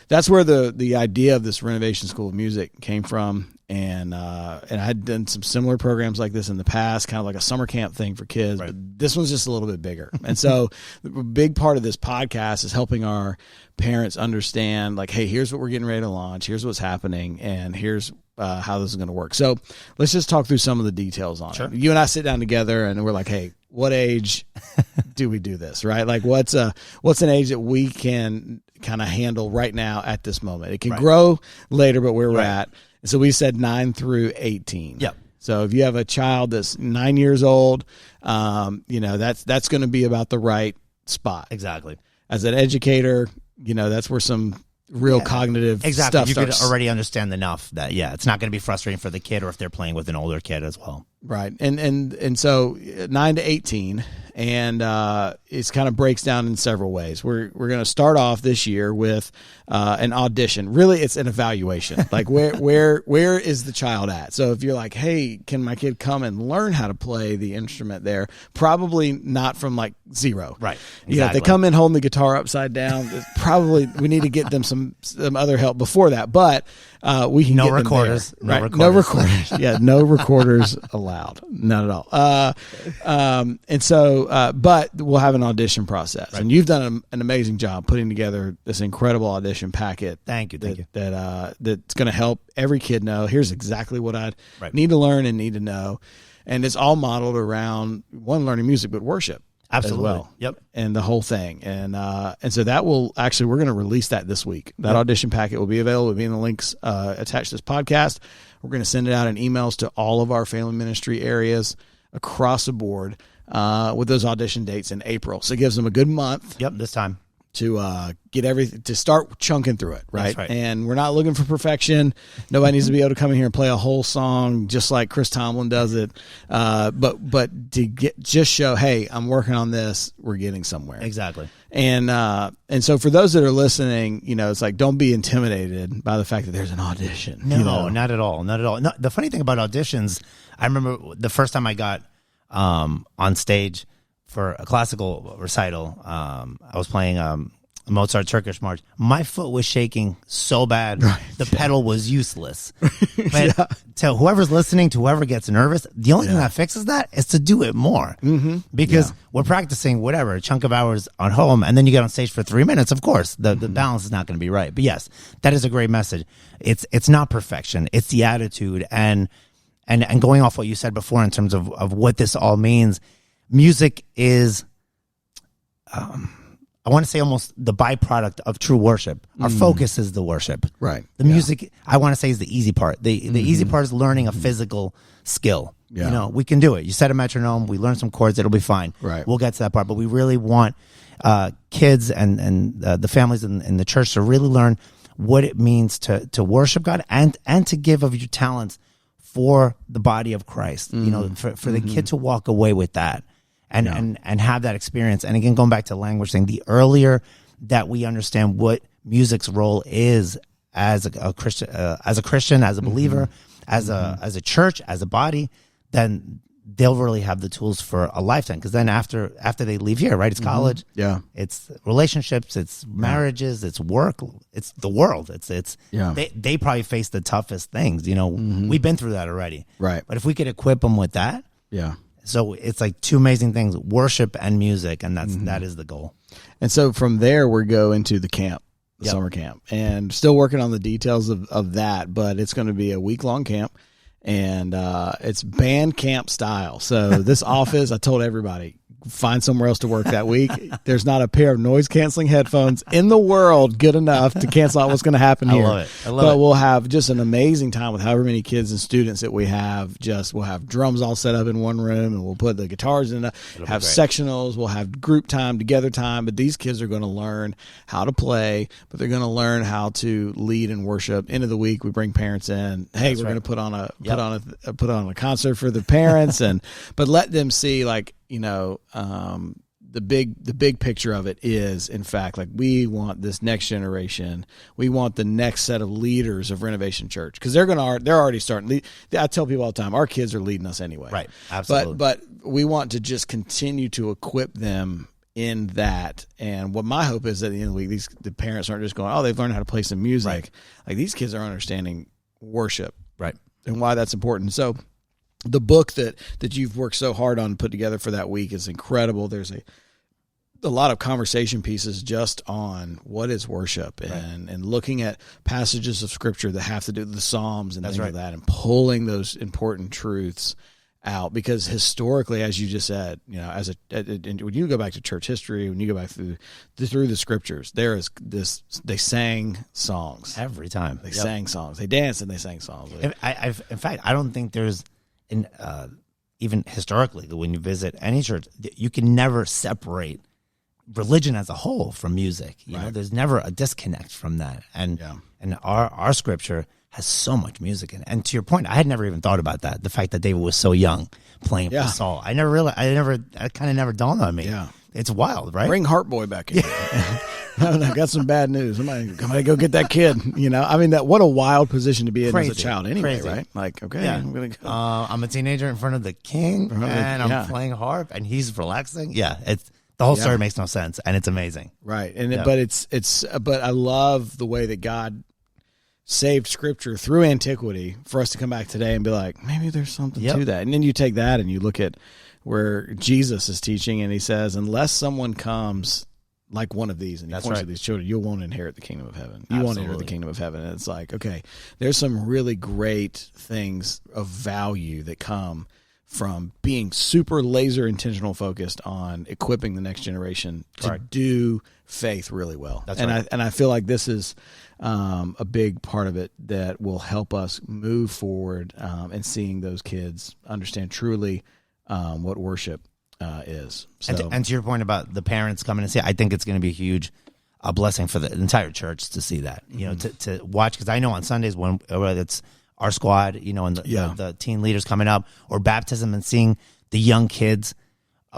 that's where the idea of this Renovation School of Music came from. And I had done some similar programs like this in the past, kind of like a summer camp thing for kids, right. But this one's just a little bit bigger. And so the big part of this podcast is helping our parents understand, like, hey, here's what we're getting ready to launch. Here's what's happening. And here's how this is going to work. So let's just talk through some of the details on it. You and I sit down together and we're like, hey, what age do we do this, right? Like, what's an age that we can kind of handle right now at this moment? It can grow later, but where we're at. So we said 9 through 18. Yep. So if you have a child that's 9 years old, that's going to be about the right spot. Exactly. As an educator, that's where some real cognitive stuff you starts. could already understand enough that, it's not going to be frustrating for the kid or if they're playing with an older kid as well. Right. And so 9 to 18, and it kind of breaks down in several ways. We're going to start off this year with an audition. Really, it's an evaluation. Like, where is the child at? So if you're like, hey, can my kid come and learn how to play the instrument there? Probably not from like zero. Right. Exactly. If they come in holding the guitar upside down, probably we need to get them some other help before that. But we can get them there. No recorders. Yeah, no recorders allowed. Not at all. And so, but we'll have an audition process. Right. And you've done an amazing job putting together this incredible audition packet. Thank you. That's going to help every kid know, here's exactly what I need to learn and need to know. And it's all modeled around learning music, but worship. Absolutely. As well. Yep. And the whole thing. And so that will actually, we're going to release that this week. That audition packet will be available. It'll be in the links attached to this podcast. We're going to send it out in emails to all of our family ministry areas across the board with those audition dates in April. So it gives them a good month. Yep. This time. to get everything, to start chunking through it, right? That's right. And we're not looking for perfection. Nobody needs to be able to come in here and play a whole song just like Chris Tomlin does it. But to just show, hey, I'm working on this. We're getting somewhere. Exactly. And so for those that are listening, it's like, don't be intimidated by the fact that there's an audition. No, not at all. Not at all. No, the funny thing about auditions, I remember the first time I got on stage for a classical recital. I was playing a Mozart Turkish March. My foot was shaking so bad, the pedal was useless. But to whoever's listening, to whoever gets nervous, the only thing that fixes that is to do it more. Because we're practicing whatever, a chunk of hours on home, and then you get on stage for 3 minutes. Of course, the balance is not going to be right. But yes, that is a great message. It's not perfection. It's the attitude. And going off what you said before in terms of what this all means, music is, I want to say, almost the byproduct of true worship. Our focus is the worship. Right. The music, I want to say, is the easy part. The easy part is learning a physical skill. Yeah. We can do it. You set a metronome, we learn some chords, it'll be fine. Right. We'll get to that part. But we really want kids and the families in the church to really learn what it means to worship God and to give of your talents for the body of Christ. For the kid to walk away with that. And have that experience. And again, going back to the language thing, the earlier that we understand what music's role is as a Christian, as a believer, as a church, as a body, then they'll really have the tools for a lifetime. Because then after they leave here, right? It's college. Yeah. It's relationships. It's marriages. It's work. It's the world. They probably face the toughest things. We've been through that already. Right. But if we could equip them with that. Yeah. So it's like two amazing things: worship and music, and that is the goal. And so from there, we go into the camp, the summer camp, and still working on the details of that. But it's going to be a week-long camp, and it's band camp style. So this office, I told everybody, find somewhere else to work that week. There's not a pair of noise-canceling headphones in the world good enough to cancel out what's going to happen here. I love it. But we'll have just an amazing time with however many kids and students that we have. We'll have drums all set up in one room, and we'll put the guitars in. Have sectionals. We'll have group time, together time. But these kids are going to learn how to play, but they're going to learn how to lead and worship. End of the week, we bring parents in. Hey, we're going to put on a concert for the parents, but let them see, like, the big picture of it is, in fact, like, we want this next generation. We want the next set of leaders of Renovation Church, because they're already starting. I tell people all the time, our kids are leading us anyway. Right. Absolutely. But we want to just continue to equip them in that. And what my hope is, at the end of the week, the parents aren't just going, oh, they've learned how to play some music. Right. Like, these kids are understanding worship. Right. And why that's important. So the book that you've worked so hard on to put together for that week is incredible. There's a lot of conversation pieces just on what is worship, and looking at passages of scripture that have to do with the Psalms and things like that, and pulling those important truths out. Because historically, as you just said, when you go back to church history, when you go back through the scriptures, there is this, they sang songs every time. They sang songs. They danced and they sang songs. In fact, I don't think there's, even historically, when you visit any church, you can never separate religion as a whole from music. You know, there's never a disconnect from that. And our scripture has so much music in it. And to your point, I had never even thought about that. The fact that David was so young playing for Saul. It kind of never dawned on me. Yeah. It's wild, right? Bring Heart Boy back in. I've got some bad news. Somebody go get that kid. What a wild position to be in as a child anyway, right? Like, okay, I'm going to go. I'm a teenager in front of the king, and I'm playing harp, and he's relaxing. Yeah, the whole story makes no sense, and it's amazing. Right, but I love the way that God saved scripture through antiquity for us to come back today and be like, maybe there's something to that. And then you take that and you look at where Jesus is teaching, and he says, unless someone comes like one of these, and he points to these children, you won't inherit the kingdom of heaven. You won't enter the kingdom of heaven. And it's like, okay, there's some really great things of value that come from being super laser intentional focused on equipping the next generation to do faith really well. I feel like this is a big part of it that will help us move forward and seeing those kids understand truly what worship is. So. And to your point about the parents coming and see, I think it's going to be huge. a blessing for the entire church to see that, you know, to watch. Because I know on Sundays when whether it's our squad, you know, and the teen leaders coming up, or baptism, and seeing the young kids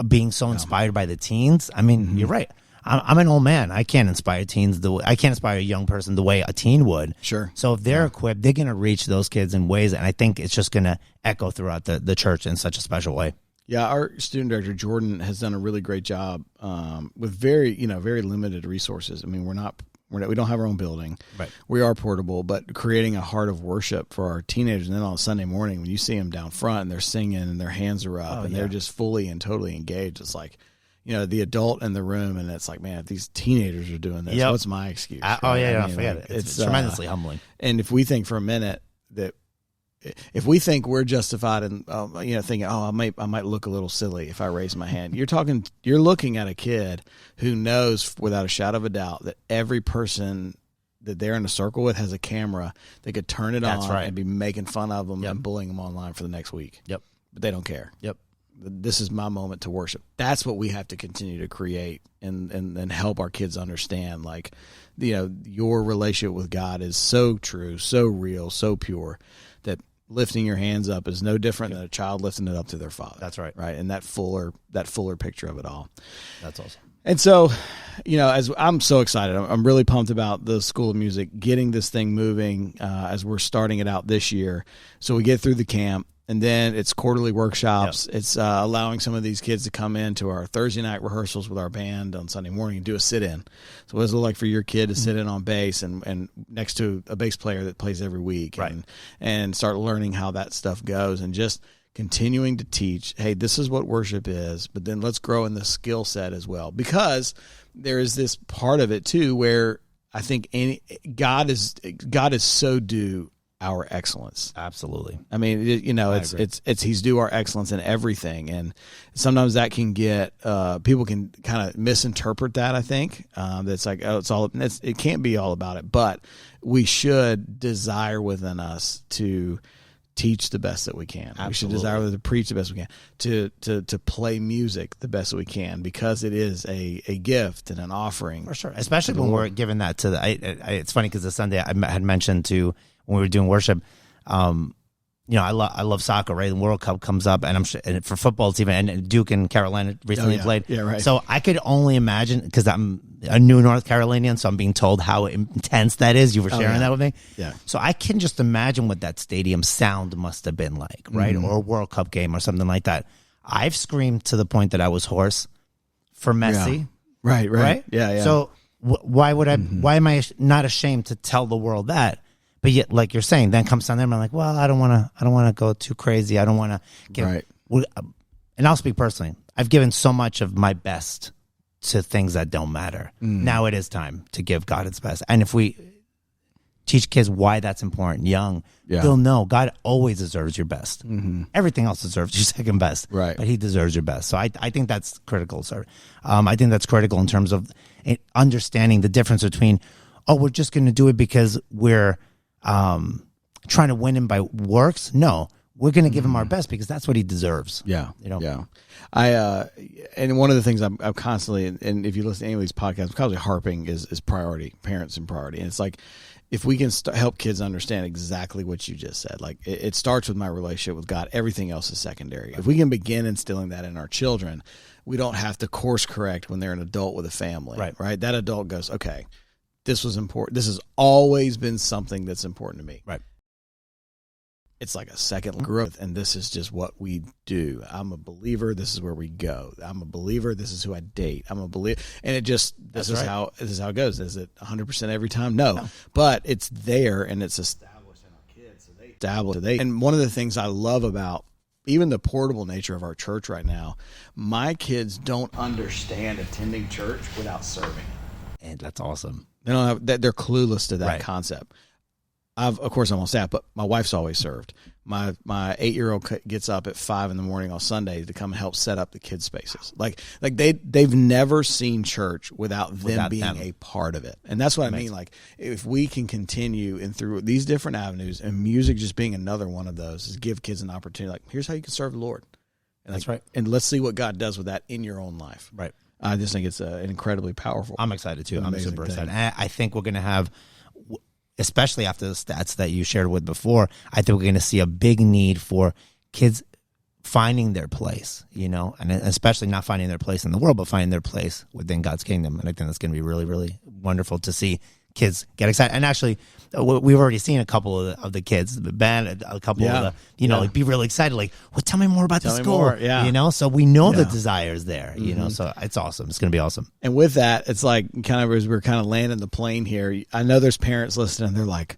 being so inspired by the teens. I mean, you're right. I'm an old man. I can't inspire teens I can't inspire a young person the way a teen would. Sure. So if they're equipped, they're going to reach those kids in ways, and I think it's just going to echo throughout the church in such a special way. Yeah, our student director Jordan has done a really great job with very limited resources. I mean, we don't have our own building. Right. We are portable, but creating a heart of worship for our teenagers. And then on Sunday morning, when you see them down front and they're singing and their hands are up they're just fully and totally engaged, it's like, you know, the adult in the room, and it's like, man, if these teenagers are doing this, what's my excuse? Right? Don't forget it. It's tremendously humbling. And if we think for a minute that if we think we're justified in, thinking, I might look a little silly if I raise my hand, you're looking at a kid who knows without a shadow of a doubt that every person that they're in a circle with has a camera. They could turn it on and be making fun of them and bullying them online for the next week. Yep. But they don't care. Yep. This is my moment to worship. That's what we have to continue to create and help our kids understand. Like, you know, your relationship with God is so true, so real, so pure that lifting your hands up is no different than a child lifting it up to their father. That's right. Right. And that fuller picture of it all. That's awesome. And so, you know, as I'm so excited, I'm really pumped about the School of Music getting this thing moving as we're starting it out this year. So we get through the camp. And then it's quarterly workshops. Yep. It's allowing some of these kids to come in to our Thursday night rehearsals with our band on Sunday morning and do a sit-in. So what does it look like for your kid to sit in on bass and next to a bass player that plays every week and start learning how that stuff goes and just continuing to teach, hey, this is what worship is, but then let's grow in the skill set as well. Because there is this part of it too where I think God is so due our excellence. Absolutely. I mean, it's he's due our excellence in everything, and sometimes that can get people can kind of misinterpret that. I think that's like, it can't be all about it, but we should desire within us to teach the best that we can. Absolutely. We should desire to preach the best we can, to play music the best that we can, because it is a gift and an offering. For sure, especially when we're giving that to it's funny because the Sunday I had mentioned to when we were doing worship, I love soccer, right? The World Cup comes up, and and for football, it's even, and Duke and Carolina recently played. Yeah, right. So I could only imagine, because I'm a new North Carolinian, so I'm being told how intense that is. You were sharing that with me. Yeah. So I can just imagine what that stadium sound must have been like, right? Or a World Cup game or something like that. I've screamed to the point that I was hoarse for Messi. Yeah. Right. Yeah. So why would I? Why am I not ashamed to tell the world that? But yet, like you're saying, then comes down there, and I'm like, well, I don't want to go too crazy. I don't want to give. Right. And I'll speak personally. I've given so much of my best to things that don't matter. Now it is time to give God its best. And if we teach kids why that's important, young, they'll know God always deserves your best. Everything else deserves your second best. Right. But He deserves your best. So I think that's critical, sir. I think that's critical in terms of understanding the difference between, we're just going to do it because we're trying to win Him by works. No, we're going to give Him our best because that's what He deserves. Yeah. Yeah. And one of the things I'm constantly, and if you listen to any of these podcasts, I'm constantly harping is priority, parents and priority. And it's like, if we can help kids understand exactly what you just said, like it starts with my relationship with God. Everything else is secondary. If we can begin instilling that in our children, we don't have to course correct when they're an adult with a family, right? That adult goes, okay, this was important. This has always been something that's important to me. Right. It's like a second growth, and this is just what we do. I'm a believer. This is where we go. I'm a believer. This is who I date. I'm a believer, and this is how it goes. Is it 100% every time? No, but it's there, and it's established in our kids. So they establish. And one of the things I love about even the portable nature of our church right now, my kids don't understand attending church without serving. And that's awesome. They don't have that. They're clueless to that concept. Of course, I'm on staff, but my wife's always served. My 8-year-old gets up at 5 a.m. on Sundays to come and help set up the kids' spaces. Like they've never seen church without them being a part of it, and that's what I mean. Like, if we can continue and through these different avenues, and music just being another one of those, is give kids an opportunity. Like, here's how you can serve the Lord. And that's right. And let's see what God does with that in your own life. Right. I just think it's an incredibly powerful. I'm excited too. I'm super excited. thing. And I think we're going to have, especially after the stats that you shared with before, I think we're going to see a big need for kids finding their place, and especially not finding their place in the world, but finding their place within God's kingdom. And I think that's going to be really, really wonderful to see kids get excited. And actually, we've already seen a couple of the kids, the band, a couple of the, like be really excited, like, well, tell me more about the school, so we know the desire is there, so it's awesome. It's going to be awesome. And with that, it's like kind of as we're kind of landing the plane here, I know there's parents listening, they're like,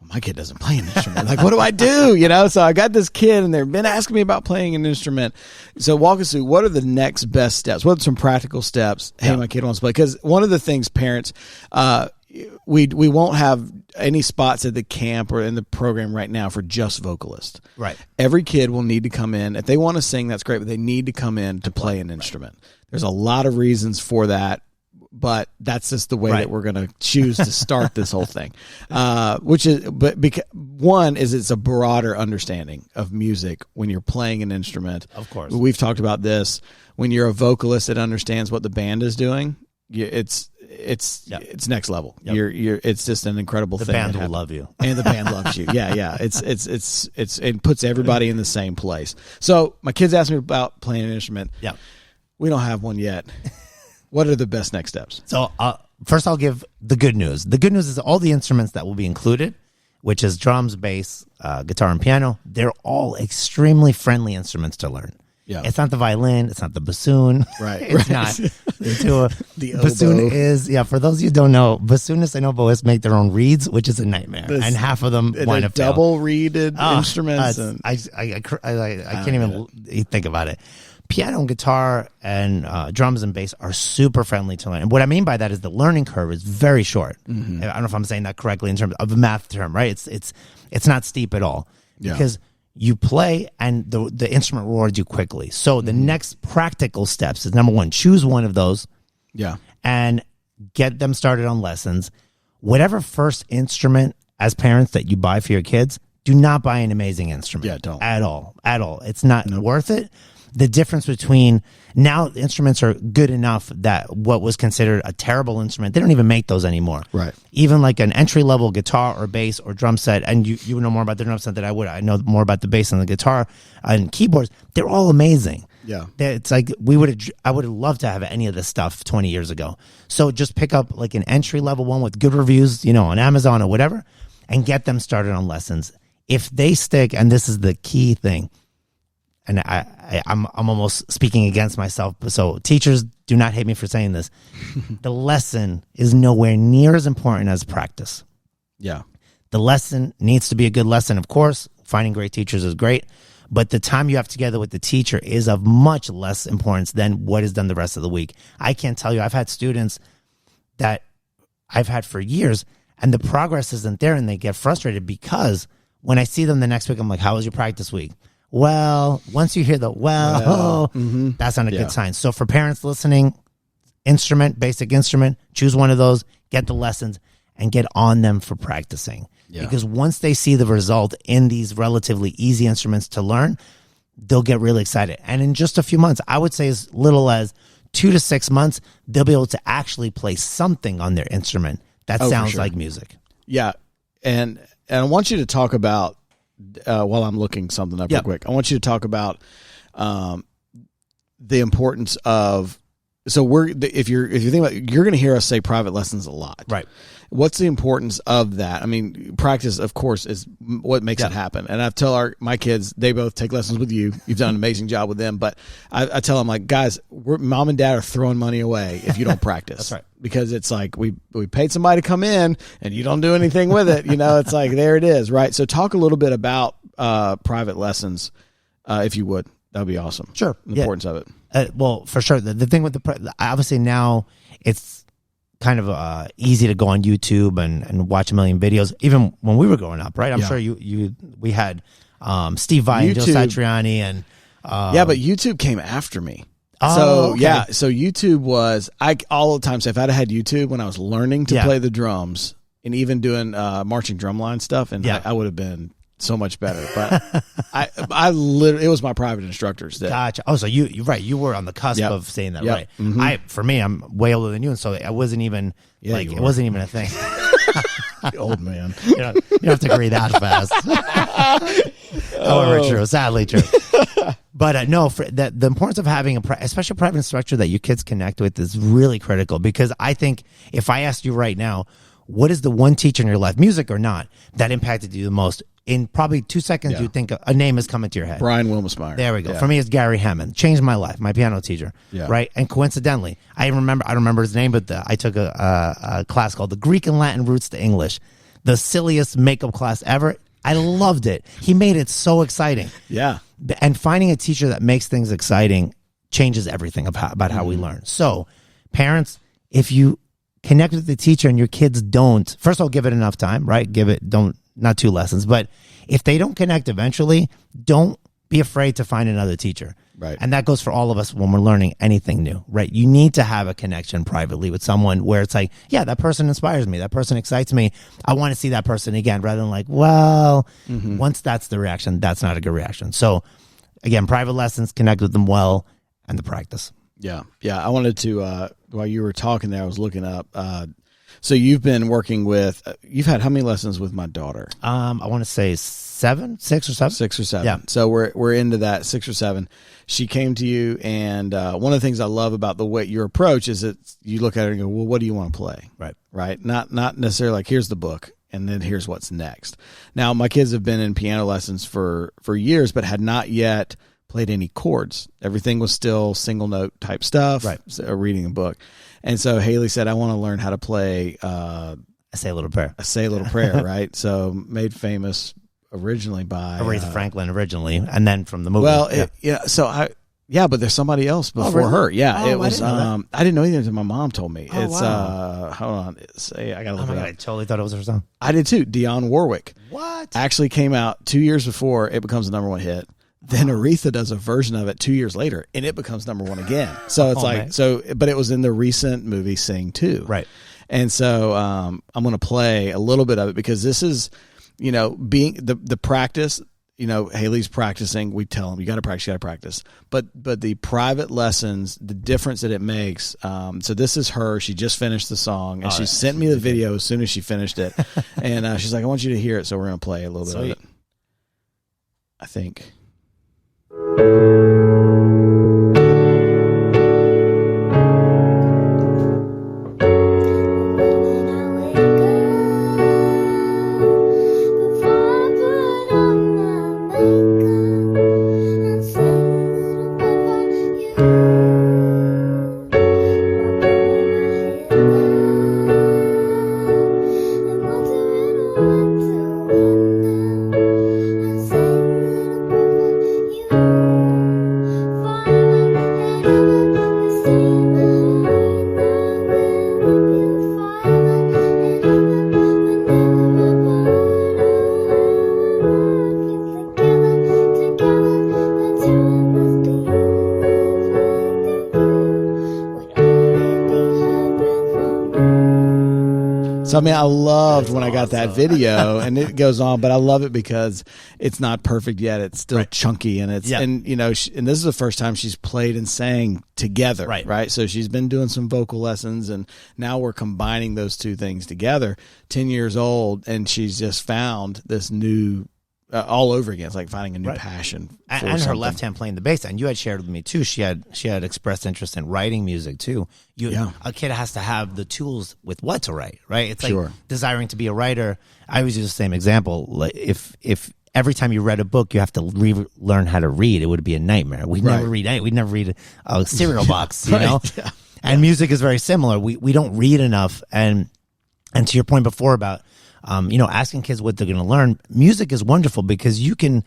my kid doesn't play an instrument. Like, what do I do? So I got this kid and they've been asking me about playing an instrument. So walk us through, what are the next best steps? What are some practical steps? Hey, my kid wants to play. Because one of the things parents, we won't have any spots at the camp or in the program right now for just vocalists. Right. Every kid will need to come in. If they want to sing, that's great, but they need to come in to play an instrument. There's a lot of reasons for that. But that's just the way that we're going to choose to start this whole thing, one is it's a broader understanding of music when you're playing an instrument. Of course. We've talked about this. When you're a vocalist that understands what the band is doing, it's next level. Yep. It's just an incredible thing. The band will love you. And the band loves you. Yeah. It puts everybody in the same place. So my kids asked me about playing an instrument. Yeah. We don't have one yet. What are the best next steps? So first I'll give the good news. The good news is all the instruments that will be included, which is drums, bass, guitar, and piano, they're all extremely friendly instruments to learn. Yeah. It's not the violin. It's not the bassoon. Right. It's not. The bassoon oboe. is, for those of you who don't know, bassoonists and oboists make their own reeds, which is a nightmare. And half of them wind up double reeded instruments. I can't even think about it. Piano and guitar and drums and bass are super friendly to learn. And what I mean by that is the learning curve is very short. Mm-hmm. I don't know if I'm saying that correctly in terms of a math term, right? It's not steep at all because you play and the instrument rewards you quickly. So the next practical steps is, number one, choose one of those. Yeah. And get them started on lessons. Whatever first instrument as parents that you buy for your kids, do not buy an amazing instrument. Yeah, don't. At all. It's not worth it. The difference between now instruments are good enough that what was considered a terrible instrument, they don't even make those anymore. Right. Even like an entry-level guitar or bass or drum set, and you know more about the drum set than I would. I know more about the bass and the guitar and keyboards. They're all amazing. Yeah. It's like I would have loved to have any of this stuff 20 years ago. So just pick up like an entry-level one with good reviews, on Amazon or whatever, and get them started on lessons. If they stick, and this is the key thing, and I'm almost speaking against myself, so teachers, do not hate me for saying this. The lesson is nowhere near as important as practice. Yeah. The lesson needs to be a good lesson, of course. Finding great teachers is great, but the time you have together with the teacher is of much less importance than what is done the rest of the week. I can't tell you, I've had students that I've had for years, and the progress isn't there, and they get frustrated because when I see them the next week, I'm like, how was your practice week? Well, once you hear the that's not a good sign. So for parents listening, basic instrument, choose one of those, get the lessons, and get on them for practicing. Yeah. Because once they see the result in these relatively easy instruments to learn, they'll get really excited. And in just a few months, I would say as little as 2 to 6 months, they'll be able to actually play something on their instrument that sounds like music. Yeah. And I want you to talk about, while I'm looking something up real quick, I want you to talk about the importance of. So if you think about it, you're going to hear us say private lessons a lot, right? What's the importance of that? I mean, practice, of course, is what makes it happen. And I tell my kids, they both take lessons with you. You've done an amazing job with them. But I tell them, like, guys, mom and dad are throwing money away if you don't practice. That's right. Because it's like we paid somebody to come in and you don't do anything with it. It's like, there it is, right? So talk a little bit about private lessons, if you would. That would be awesome. Sure. The importance of it. Well, for sure. The thing with obviously now it's kind of easy to go on YouTube and watch a million videos. Even when we were growing up, right? I'm sure we had Steve Vai and Joe Satriani and but YouTube came after me. Oh, okay. So YouTube was all the time. So if I'd had YouTube when I was learning to play the drums and even doing marching drumline stuff, and I would have been so much better. But I literally, it was my private instructors that. Gotcha. Oh, so you're right. You were on the cusp of saying that, right? Mm-hmm. For me, I'm way older than you, and so I wasn't even it wasn't even a thing. Old man. You don't have to agree that fast. However, true. Sadly, true. But no, the importance of having especially a private instructor that your kids connect with is really critical, because I think if I asked you right now, what is the one teacher in your life, music or not, that impacted you the most? In probably 2 seconds, you think a name is coming to your head. Brian Wilmesmeyer. There we go. Yeah. For me, it's Gary Hammond. Changed my life. My piano teacher. Yeah. Right. And coincidentally, I don't remember his name, but I took a class called the Greek and Latin Roots to English. The silliest makeup class ever. I loved it. He made it so exciting. Yeah. And finding a teacher that makes things exciting changes everything about how we learn. So, parents, if you connect with the teacher and your kids don't, first of all, give it enough time, right? Not 2 lessons, but if they don't connect eventually, don't be afraid to find another teacher. Right. And that goes for all of us when we're learning anything new, right? You need to have a connection privately with someone where it's like, yeah, that person inspires me. That person excites me. I want to see that person again, rather than like, well, once that's the reaction, that's not a good reaction. So again, private lessons, connect with them well, and the practice. Yeah. Yeah. I wanted to, while you were talking there, I was looking up, so you've been working with, you've had how many lessons with my daughter? I want to say 6 or 7. 6 or 7. Yeah. So we're into that 6 or 7. She came to you, and one of the things I love about the way your approach is that you look at her and go, well, what do you want to play? Right. Right. Not necessarily like, here's the book and then here's what's next. Now, my kids have been in piano lessons for years, but had not yet played any chords. Everything was still single note type stuff, right? Reading a book. And so Haley said, I want to learn how to play I Say a Little Prayer. I Say a Little Prayer, right? So made famous originally by Aretha Franklin originally, and then from the movie. Well, but there's somebody else before her. Yeah, it was. I didn't know anything until my mom told me. It's hold on. I gotta look it up. I totally thought it was her song. I did too. Dionne Warwick. What? Actually came out 2 years before it becomes the #1 hit. Then Aretha does a version of it 2 years later, and it becomes #1 again. So it's but it was in the recent movie Sing 2. Right. And so I'm going to play a little bit of it, because this is, being the practice, Haley's practicing. We tell them, you got to practice. But the private lessons, the difference that it makes. So this is her. She just finished the song, and she sent me the video as soon as she finished it. And she's like, I want you to hear it. So we're going to play a little bit of it, I think. So, I mean, I loved when I got that video, and it goes on, but I love it because it's not perfect yet. It's still chunky, and it's, and this is the first time she's played and sang together, right? So she's been doing some vocal lessons, and now we're combining those two things together. 10 years old, and she's just found this new, all over again. It's like finding a new passion for and something. Her left hand playing the bass. And you had shared with me too. She had expressed interest in writing music too. A kid has to have the tools with what to write, right? It's like desiring to be a writer. I always use the same example. Like if every time you read a book, you have to learn how to read, it would be a nightmare. We'd never read a cereal box, you know. Yeah. And music is very similar. We don't read enough. And to your point before about asking kids what they're going to learn, music is wonderful because you can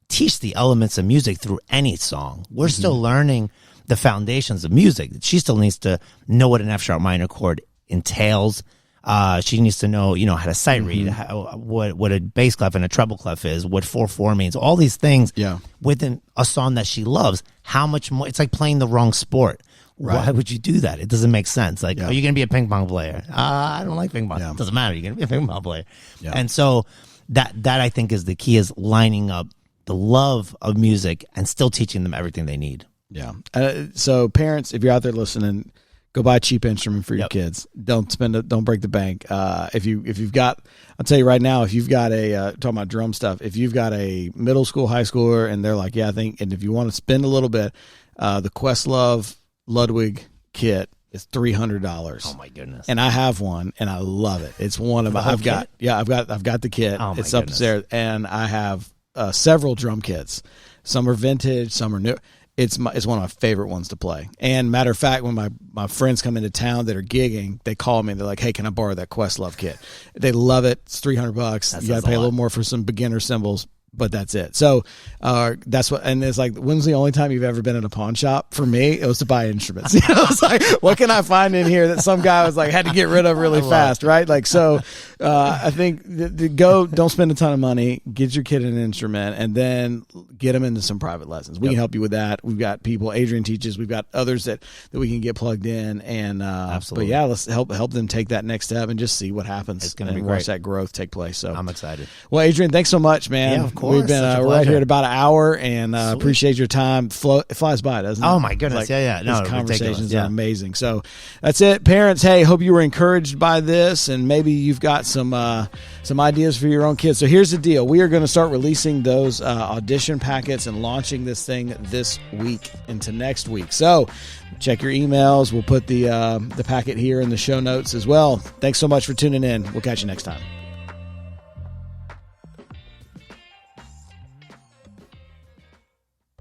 teach the elements of music through any song. We're still learning the foundations of music. She still needs to know what an F sharp minor chord entails. She needs to know, how to sight read, what a bass clef and a treble clef is, what 4/4 means, all these things within a song that she loves. How much more? It's like playing the wrong sport. Right. Why would you do that? It doesn't make sense. Like, are you going to be a ping pong player? I don't like ping pong. It doesn't matter. You're going to be a ping pong player. And so that I think is the key, is lining up the love of music and still teaching them everything they need. Yeah. So parents, if you're out there listening, go buy a cheap instrument for your kids. Don't break the bank. If you've got, I'll tell you right now, if you've got talking about drum stuff, if you've got a middle school, high schooler, and they're like, and if you want to spend a little bit, the Questlove Ludwig kit is $300. Oh my goodness! And I have one, and I love it. It's one of I've got the kit. Oh my it's goodness. upstairs, and I have several drum kits. Some are vintage, some are new. It's one of my favorite ones to play. And matter of fact, when my friends come into town that are gigging, they call me and they're like, "Hey, can I borrow that Questlove kit?" They love it. It's $300. You got to pay a little more for some beginner cymbals, but that's it. So that's what. And it's like, when's the only time you've ever been in a pawn shop? For me, it was to buy instruments. It's like, what can I find in here that some guy was like had to get rid of really fast, right? Like, so I think don't spend a ton of money, get your kid an instrument, and then get them into some private lessons. We can help you with that. We've got people. Adrian teaches. We've got others that we can get plugged in, and absolutely. But yeah, let's help them take that next step and just see what happens. It's going to be watch great. that growth take place. So I'm excited. Well, Adrian, thanks so much, man. Yeah, of course. We've been right here at about an hour, and appreciate your time. It flies by, doesn't it? Oh my goodness! No, these conversations are amazing. So that's it, parents. Hey, hope you were encouraged by this, and maybe you've got some ideas for your own kids. So here's the deal: we are going to start releasing those audition packets and launching this thing this week into next week. So check your emails. We'll put the packet here in the show notes as well. Thanks so much for tuning in. We'll catch you next time.